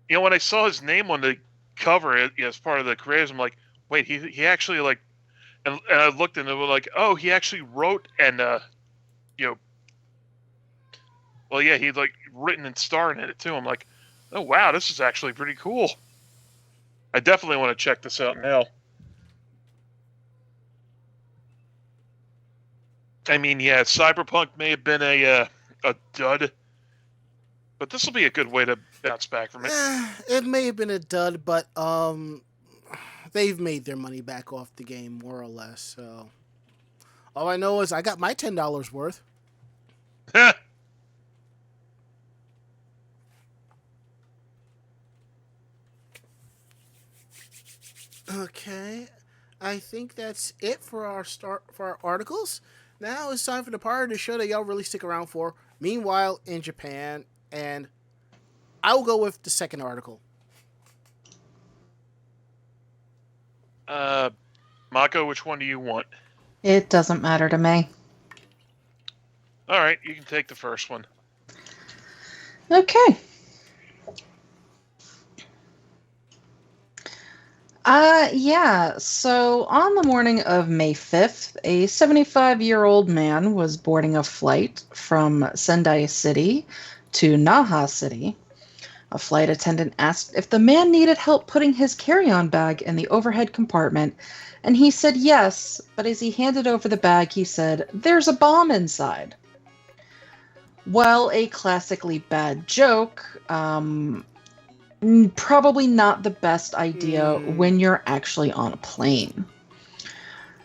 Speaker 3: when I saw his name on the cover as part of the creators, I'm like, wait, he actually, like, and I looked and it was like, oh, he actually wrote and, well, yeah, he'd, like, written and starred in it, too. I'm like, oh, wow, this is actually pretty cool. I definitely want to check this out now. I mean, yeah, Cyberpunk may have been a dud, but this will be a good way to bounce back from it.
Speaker 2: It may have been a dud, but they've made their money back off the game, more or less. So all I know is I got my $10 worth. Okay, I think that's it for our articles. Now it's time for the part of the show that y'all really stick around for. Meanwhile, in Japan, and I will go with the second article.
Speaker 3: Mako, which one do you want?
Speaker 4: It doesn't matter to me.
Speaker 3: All right, you can take the first one.
Speaker 4: Okay. Yeah, so on the morning of May 5th, a 75-year-old man was boarding a flight from Sendai City to Naha City. A flight attendant asked if the man needed help putting his carry-on bag in the overhead compartment, And he said yes, but as he handed over the bag, he said, "There's a bomb inside." While a classically bad joke, probably not the best idea when you're actually on a plane.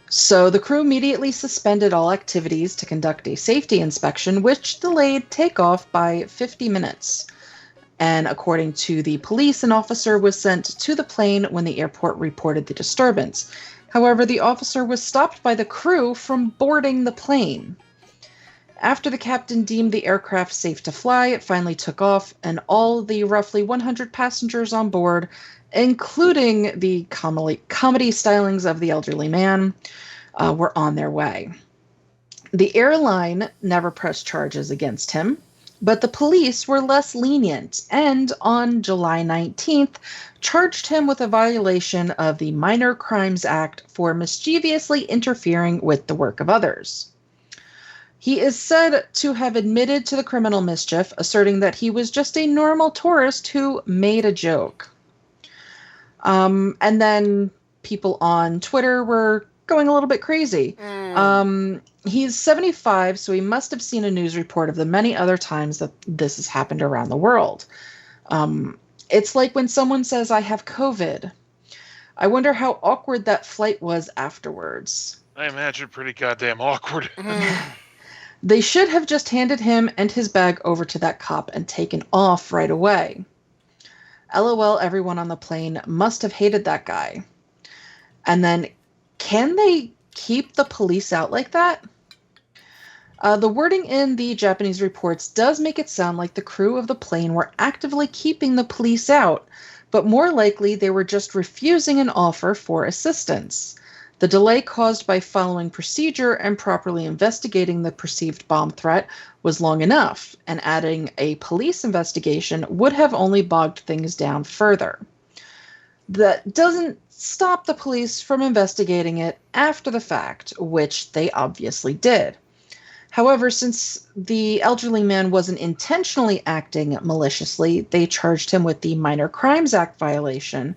Speaker 4: So the crew immediately suspended all activities to conduct a safety inspection, which delayed takeoff by 50 minutes. And according to the police, an officer was sent to the plane when the airport reported the disturbance. However, the officer was stopped by the crew from boarding the plane. After the captain deemed the aircraft safe to fly, it finally took off, and all the roughly 100 passengers on board, including the comedy stylings of the elderly man, were on their way. The airline never pressed charges against him, but the police were less lenient and on July 19th charged him with a violation of the Minor Crimes Act for mischievously interfering with the work of others. He is said to have admitted to the criminal mischief, asserting that he was just a normal tourist who made a joke. And then people on Twitter were going a little bit crazy. He's 75, so he must have seen a news report of the many other times that this has happened around the world. It's like when someone says, "I have COVID." I wonder how awkward that flight was afterwards.
Speaker 3: I imagine pretty goddamn awkward.
Speaker 4: They should have just handed him and his bag over to that cop and taken off right away. LOL, everyone on the plane must have hated that guy. And then, can they keep the police out like that? The wording in the Japanese reports does make it sound like the crew of the plane were actively keeping the police out, but more likely they were just refusing an offer for assistance. The delay caused by following procedure and properly investigating the perceived bomb threat was long enough, and adding a police investigation would have only bogged things down further. That doesn't stop the police from investigating it after the fact, which they obviously did. However, since the elderly man wasn't intentionally acting maliciously, they charged him with the Minor Crimes Act violation,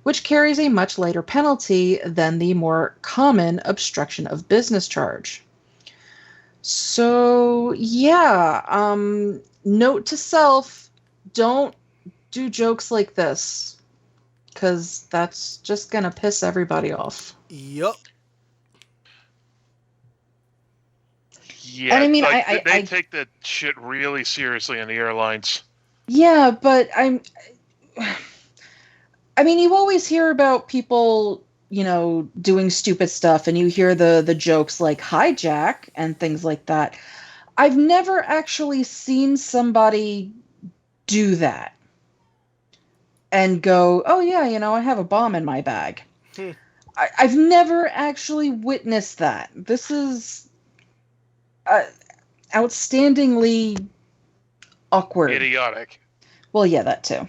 Speaker 4: which carries a much lighter penalty than the more common obstruction of business charge. So, yeah, note to self, don't do jokes like this, because that's just going to piss everybody off.
Speaker 2: Yup.
Speaker 3: Yeah,
Speaker 4: and I mean,
Speaker 3: they take that shit really seriously in the airlines.
Speaker 4: Yeah, but I mean, you always hear about people, doing stupid stuff, and you hear the jokes like hijack and things like that. I've never actually seen somebody do that and go, "Oh yeah, I have a bomb in my bag." I've never actually witnessed that. This is outstandingly awkward.
Speaker 3: Idiotic.
Speaker 4: Well, yeah, that too.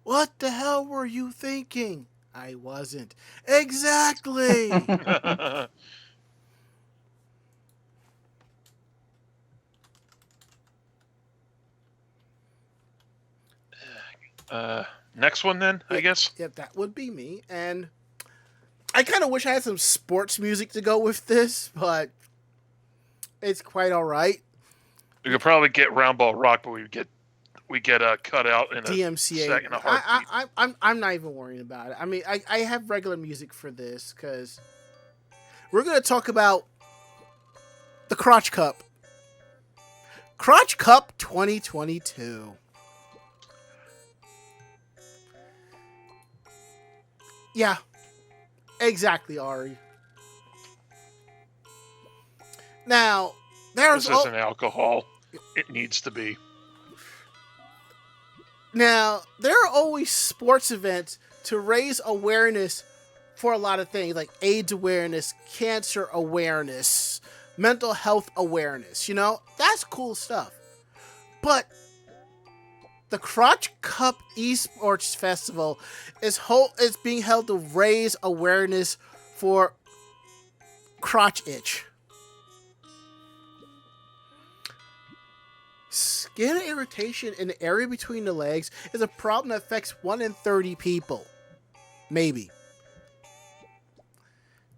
Speaker 2: What the hell were you thinking? I wasn't. Exactly.
Speaker 3: Next one then, I guess.
Speaker 2: Yeah, that would be me. And I kind of wish I had some sports music to go with this, but it's quite all right.
Speaker 3: We could probably get Round Ball Rock, but we get cut out in a
Speaker 2: DMCA.
Speaker 3: second.
Speaker 2: I'm not even worrying about it. I mean, I have regular music for this because we're going to talk about the Crotch Cup. Crotch Cup 2022. Yeah, exactly, Ari. Now,
Speaker 3: this isn't alcohol. It needs to be.
Speaker 2: Now, there are always sports events to raise awareness for a lot of things, like AIDS awareness, cancer awareness, mental health awareness, That's cool stuff. But the Crotch Cup Esports Festival is being held to raise awareness for crotch itch. Skin irritation in the area between the legs is a problem that affects 1 in 30 people. Maybe.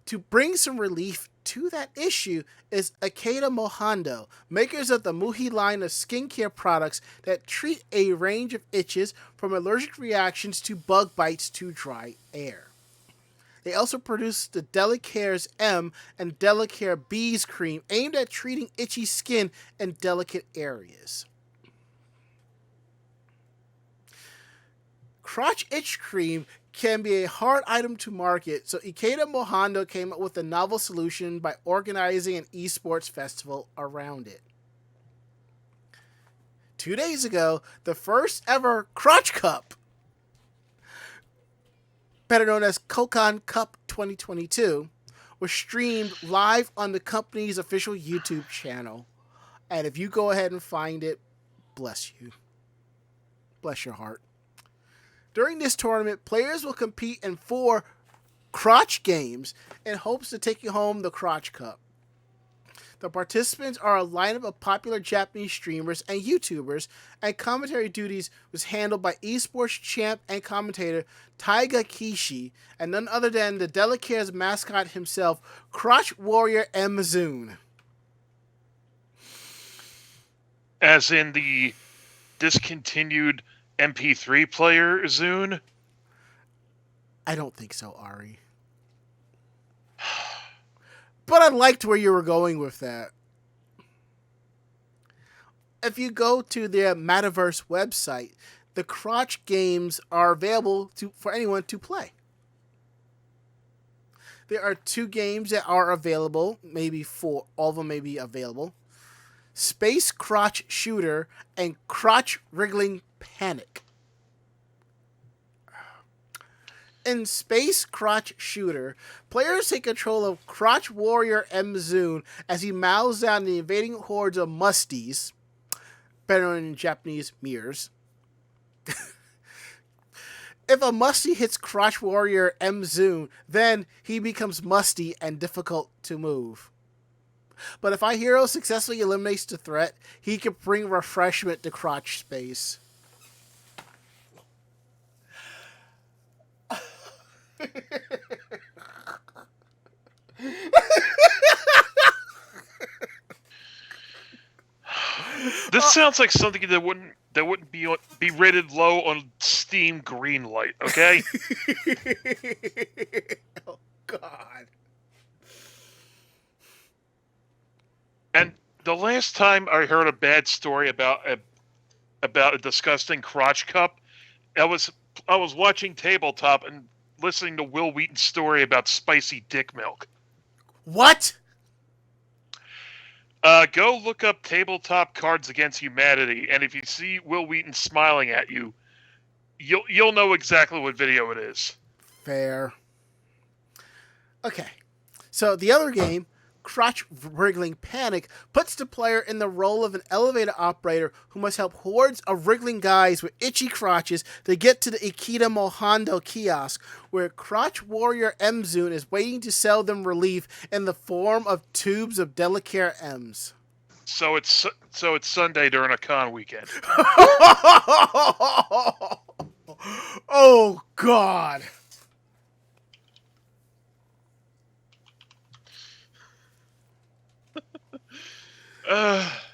Speaker 2: To bring some relief to that issue is Ikeda Mohando, makers of the Muhi line of skincare products that treat a range of itches from allergic reactions to bug bites to dry air. They also produce the Delicare's M and Delicare Bees cream aimed at treating itchy skin in delicate areas. Crotch itch cream can be a hard item to market, so Ikeda Mohando came up with a novel solution by organizing an esports festival around it. 2 days ago, the first ever Crotch Cup, better known as Makkochan Cup 2022, was streamed live on the company's official YouTube channel. And if you go ahead and find it, bless you. Bless your heart. During this tournament, players will compete in 4 crotch games in hopes to take home the Crotch Cup. The participants are a lineup of popular Japanese streamers and YouTubers, and commentary duties was handled by esports champ and commentator Taiga Kishi, and none other than the Delicare's mascot himself, Crotch Warrior Mzune.
Speaker 3: As in the discontinued MP3 player Zune?
Speaker 2: I don't think so, Ari. But I liked where you were going with that. If you go to their Metaverse website, the crotch games are available for anyone to play. There are 2 games that are available, maybe 4, all of them may be available. Space Crotch Shooter and Crotch Wriggling Panic. In Space Crotch Shooter, players take control of Crotch Warrior Mzune as he mows down the invading hordes of musties, better known in Japanese, mirrors. If a musty hits Crotch Warrior Mzune, then he becomes musty and difficult to move. But if our hero successfully eliminates the threat, he can bring refreshment to Crotch Space.
Speaker 3: This sounds like something that wouldn't be rated low on Steam Greenlight, okay?
Speaker 2: Oh God.
Speaker 3: And the last time I heard a bad story about a disgusting crotch cup, I was watching Tabletop and listening to Will Wheaton's story about spicy dick milk.
Speaker 2: What?
Speaker 3: Go look up Tabletop Cards Against Humanity, and if you see Will Wheaton smiling at you, you'll know exactly what video it is.
Speaker 2: Fair. Okay. So the other game, Crotch Wriggling Panic, puts the player in the role of an elevator operator who must help hordes of wriggling guys with itchy crotches to get to the Ikeda Mohando kiosk, where Crotch Warrior Mzune is waiting to sell them relief in the form of tubes of Delicare M's.
Speaker 3: So it's Sunday during a con weekend.
Speaker 2: Oh God.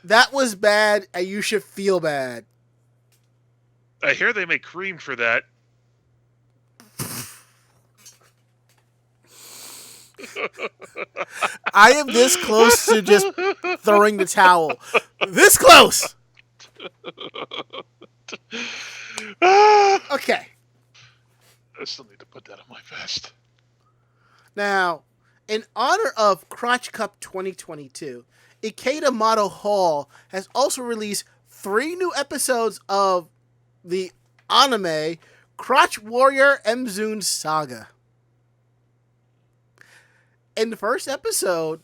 Speaker 2: That was bad, and you should feel bad.
Speaker 3: I hear they make cream for that.
Speaker 2: I am this close to just throwing the towel. This close! Okay.
Speaker 3: I still need to put that on my vest.
Speaker 2: Now, in honor of Crotch Cup 2022, Ikeda Motto Hall has also released 3 new episodes of the anime Crotch Warrior Mzune Saga. In the first episode,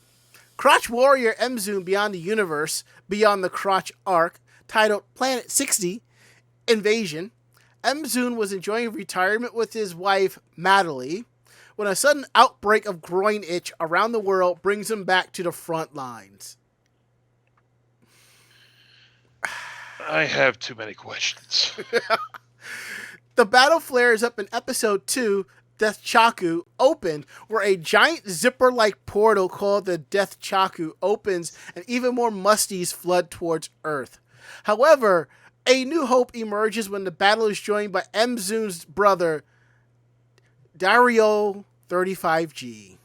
Speaker 2: Crotch Warrior Mzune Beyond the Universe, Beyond the Crotch Arc, titled Planet 60, Invasion, Mzune was enjoying retirement with his wife, Madeline, when a sudden outbreak of groin itch around the world brings him back to the front lines.
Speaker 3: I have too many questions.
Speaker 2: The battle flares up in episode 2 Death Chaku opened, where a giant zipper-like portal called the Death Chaku opens and even more musties flood towards Earth. However, a new hope emerges when the battle is joined by Mzu's brother, Dario 35G.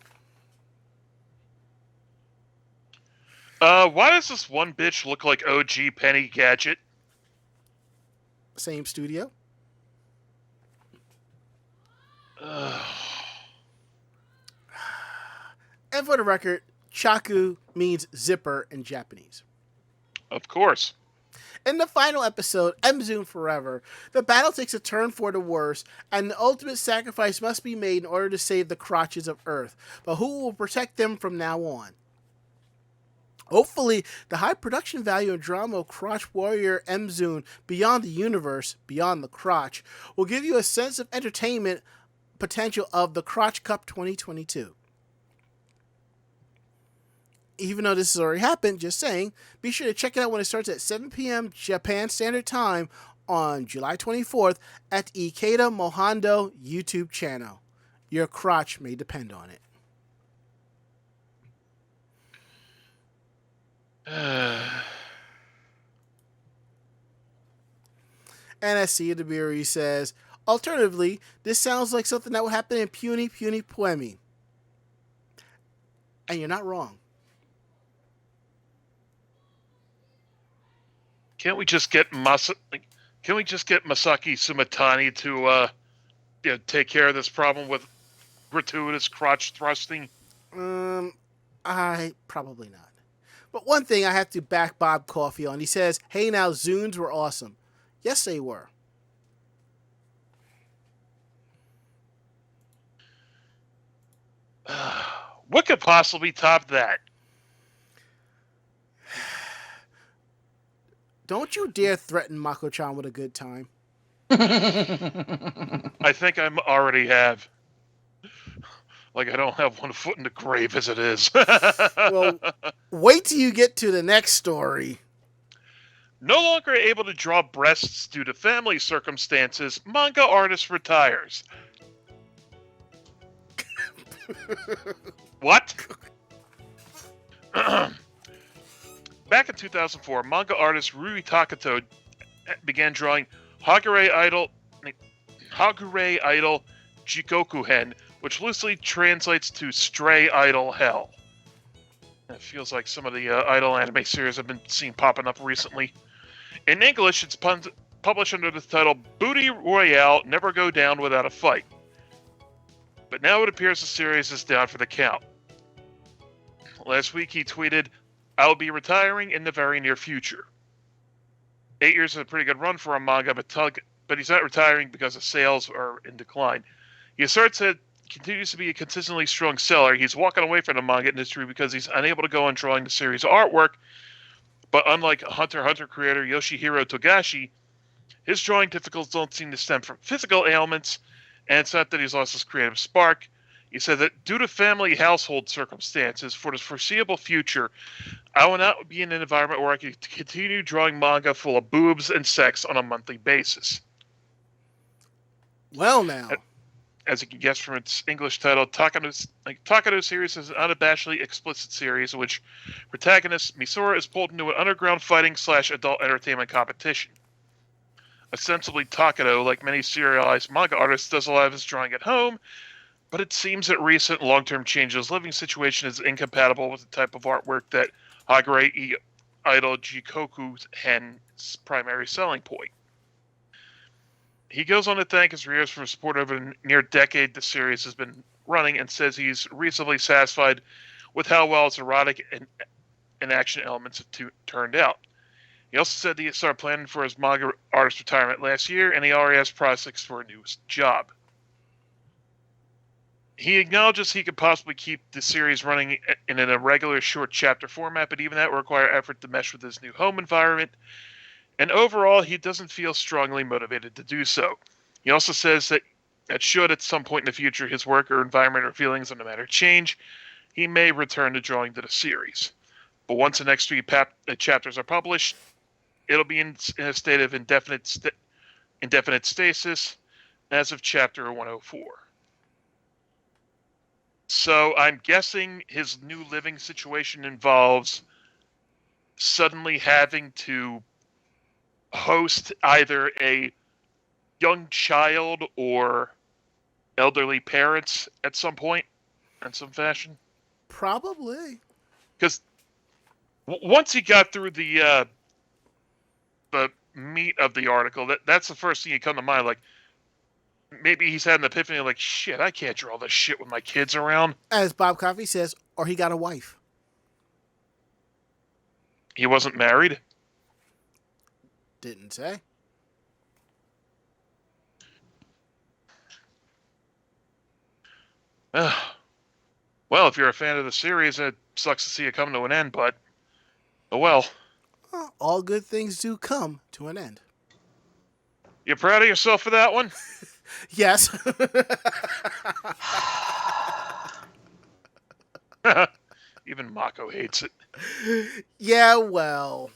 Speaker 3: Why does this one bitch look like OG Penny Gadget?
Speaker 2: Same studio. And for the record, Chaku means zipper in Japanese.
Speaker 3: Of course.
Speaker 2: In the final episode, Mzoom Forever, the battle takes a turn for the worse, and the ultimate sacrifice must be made in order to save the crotches of Earth. But who will protect them from now on? Hopefully, the high production value and drama of Crotch Warrior Mzoom Beyond the Universe, Beyond the Crotch, will give you a sense of entertainment potential of the Crotch Cup 2022. Even though this has already happened, just saying, be sure to check it out when it starts at 7 p.m. Japan Standard Time on July 24th at Ikeda Mohando YouTube channel. Your crotch may depend on it. NSC Dabiri says, alternatively, this sounds like something that would happen in Puny Puny Poemi. And you're not wrong.
Speaker 3: Can't we just get Masaki Sumatani to take care of this problem with gratuitous crotch thrusting?
Speaker 2: I probably not. But one thing I have to back Bob Coffey on. He says, "Hey now, Zunes were awesome." Yes, they were.
Speaker 3: What could possibly top that?
Speaker 2: Don't you dare threaten Makkochan with a good time.
Speaker 3: I think I already have. Like, I don't have one foot in the grave as it is.
Speaker 2: Well, wait till you get to the next story.
Speaker 3: No longer able to draw breasts due to family circumstances, manga artist retires. What? Back in 2004, manga artist Rui Takato began drawing Hagure Idol Jikoku-hen, which loosely translates to Stray Idol Hell. It feels like some of the idol anime series I've been seeing popping up recently. In English, it's published under the title Booty Royale Never Go Down Without a Fight. But now it appears the series is down for the count. Last week he tweeted, "I'll be retiring in the very near future." 8 years is a pretty good run for a manga, but he's not retiring because the sales are in decline. He asserts that continues to be a consistently strong seller. He's walking away from the manga industry because he's unable to go on drawing the series artwork. But unlike Hunter x Hunter creator Yoshihiro Togashi, his drawing difficulties don't seem to stem from physical ailments, and it's not that he's lost his creative spark. He said that due to family household circumstances, for the foreseeable future, I will not be in an environment where I can continue drawing manga full of boobs and sex on a monthly basis.
Speaker 2: Well, now.
Speaker 3: As you can guess from its English title, Takato's series is an unabashedly explicit series in which protagonist Misora is pulled into an underground fighting / adult entertainment competition. Ostensibly, Takato, like many serialized manga artists, does a lot of his drawing at home, but it seems that recent long-term change in his living situation is incompatible with the type of artwork that Hagure Idol Jikoku-hen's primary selling point. He goes on to thank his readers for support over the near decade the series has been running, and says he's reasonably satisfied with how well its erotic and action elements have turned out. He also said he started planning for his manga artist retirement last year, and he already has prospects for a new job. He acknowledges he could possibly keep the series running in an irregular short chapter format, but even that will require effort to mesh with his new home environment. And overall, he doesn't feel strongly motivated to do so. He also says that should at some point in the future his work or environment or feelings on the matter change, he may return to drawing to the series. But once the next 3 chapters are published, it'll be in a state of indefinite stasis as of chapter 104. So I'm guessing his new living situation involves suddenly having to host either a young child or elderly parents at some point in some fashion.
Speaker 2: Probably.
Speaker 3: Because once he got through the meat of the article, that's the first thing that come to mind. Like, maybe he's had an epiphany like, shit, I can't draw this shit with my kids around.
Speaker 2: As Bob Coffey says, or he got a wife.
Speaker 3: He wasn't married?
Speaker 2: Didn't say.
Speaker 3: Well, if you're a fan of the series, it sucks to see it come to an end, but oh well.
Speaker 2: All good things do come to an end.
Speaker 3: You proud of yourself for that one?
Speaker 2: Yes.
Speaker 3: Even Mako hates it.
Speaker 2: Yeah, well.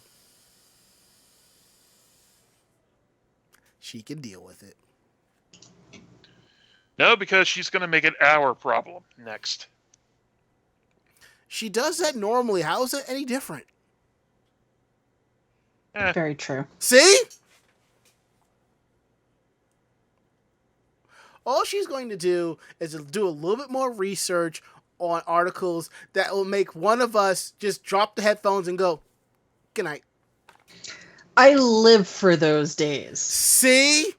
Speaker 2: She can deal with it.
Speaker 3: No, because she's going to make it our problem next.
Speaker 2: She does that normally. How is it any different?
Speaker 4: Very true.
Speaker 2: See? All she's going to do is do a little bit more research on articles that will make one of us just drop the headphones and go, good night.
Speaker 4: I live for those days.
Speaker 2: See?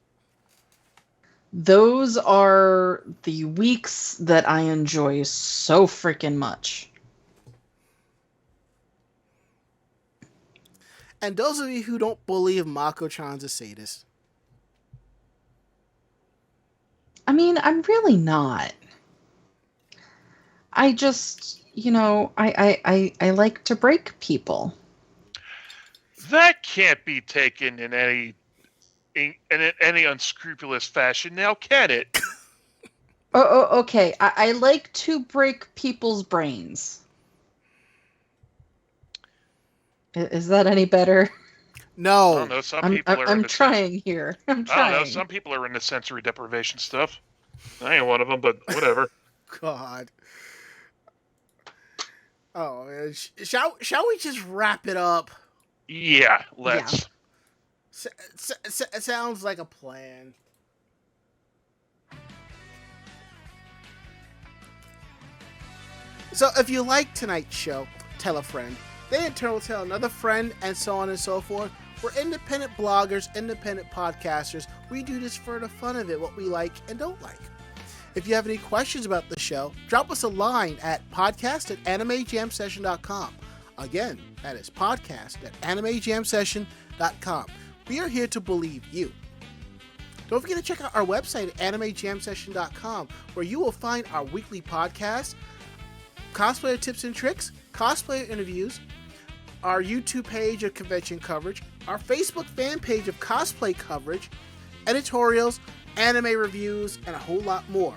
Speaker 4: Those are the weeks that I enjoy so freaking much.
Speaker 2: And those of you who don't believe Makkochan's a sadist.
Speaker 4: I mean, I'm really not. I just, I like to break people.
Speaker 3: That can't be taken in any unscrupulous fashion, now can it?
Speaker 4: Okay. I like to break people's brains. Is that any better?
Speaker 2: No.
Speaker 3: I don't know. Some people are.
Speaker 4: I'm trying here. I'm trying.
Speaker 3: I don't know. Some people are into sensory deprivation stuff. I ain't one of them, but whatever.
Speaker 2: God. Oh, man. Shall we just wrap it up?
Speaker 3: Yeah, let's.
Speaker 2: It sounds like a plan. So if you like tonight's show, tell a friend. Then in turn will tell another friend, and so on and so forth. We're independent bloggers, independent podcasters. We do this for the fun of it, what we like and don't like. If you have any questions about the show, drop us a line at podcast@animejamsession.com. Again, that is podcast@animejamsession.com. We are here to believe you. Don't forget to check out our website at animejamsession.com, where you will find our weekly podcast, cosplayer tips and tricks, cosplayer interviews, our YouTube page of convention coverage, our Facebook fan page of cosplay coverage, editorials, anime reviews, and a whole lot more.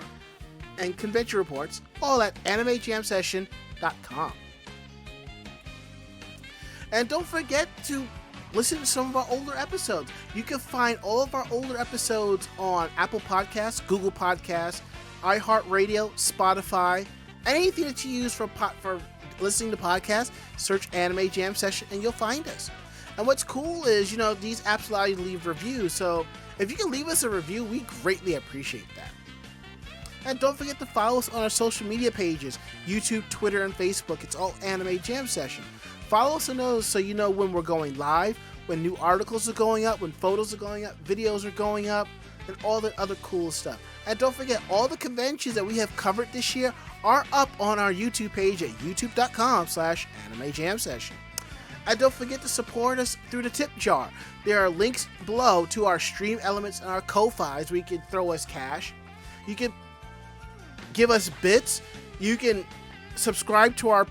Speaker 2: And convention reports, all at animejamsession.com. And don't forget to listen to some of our older episodes. You can find all of our older episodes on Apple Podcasts, Google Podcasts, iHeartRadio, Spotify, anything that you use for listening to podcasts. Search Anime Jam Session and you'll find us. And what's cool is, these apps allow you to leave reviews. So if you can leave us a review, we greatly appreciate that. And don't forget to follow us on our social media pages, YouTube, Twitter, and Facebook. It's all Anime Jam Session. Follow us on those so you know when we're going live, when new articles are going up, when photos are going up, videos are going up, and all the other cool stuff. And don't forget, all the conventions that we have covered this year are up on our YouTube page at youtube.com/animejamsession. And don't forget to support us through the tip jar. There are links below to our stream elements and our Ko-Fis where you can throw us cash. You can give us bits. You can subscribe to our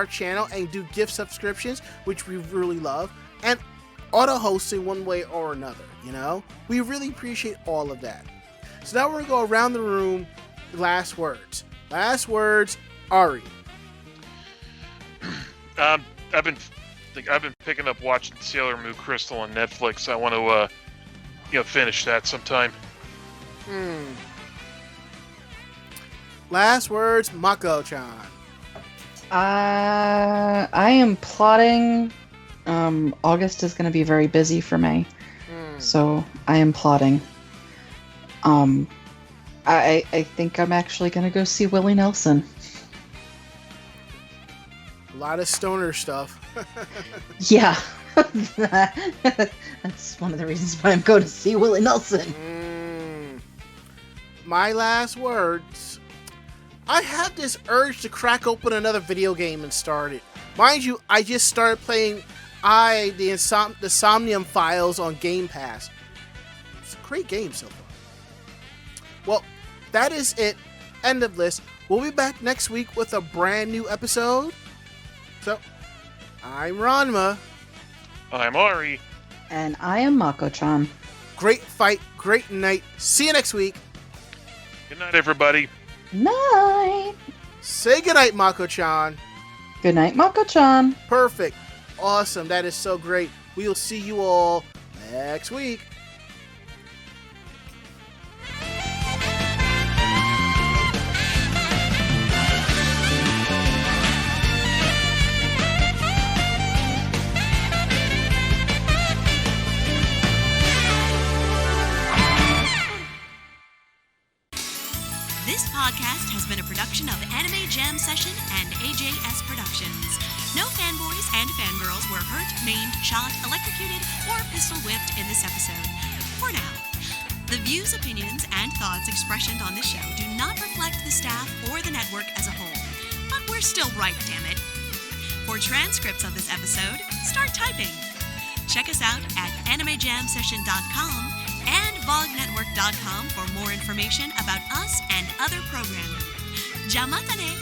Speaker 2: channel and do gift subscriptions, which we really love. And auto-hosting one way or another, We really appreciate all of that. So now we're going to go around the room. Last words. Last words, Ari.
Speaker 3: I've been picking up watching Sailor Moon Crystal on Netflix. I want to, finish that sometime.
Speaker 2: Last words, Makkochan.
Speaker 4: I am plotting. August is going to be very busy for me, so I am plotting. I think I'm actually going to go see Willie Nelson.
Speaker 2: A lot of stoner stuff.
Speaker 4: Yeah, that's one of the reasons why I'm going to see Willie Nelson.
Speaker 2: My last words. I have this urge to crack open another video game and start it. Mind you, I just started playing the Somnium Files on Game Pass. It's a great game so far. Well, that is it. End of list. We'll be back next week with a brand new episode. So, I'm Ranma.
Speaker 3: I'm Ari.
Speaker 4: And I am Makkochan.
Speaker 2: Great fight, great night. See you next week.
Speaker 3: Good night, everybody.
Speaker 4: Night.
Speaker 2: Say goodnight, Makkochan.
Speaker 4: Good night, Makkochan.
Speaker 2: Perfect. Awesome. That is so great. We will see you all next week.
Speaker 1: This podcast has been a production of Anime Jam Session and AJS Productions. No fanboys and fangirls were hurt, maimed, shot, electrocuted, or pistol-whipped in this episode. For now. The views, opinions, and thoughts expressed on this show do not reflect the staff or the network as a whole. But we're still right, damn it. For transcripts of this episode, start typing. Check us out at animejamsession.com and vognetwork.com for more information about us and other programming. Jamatane!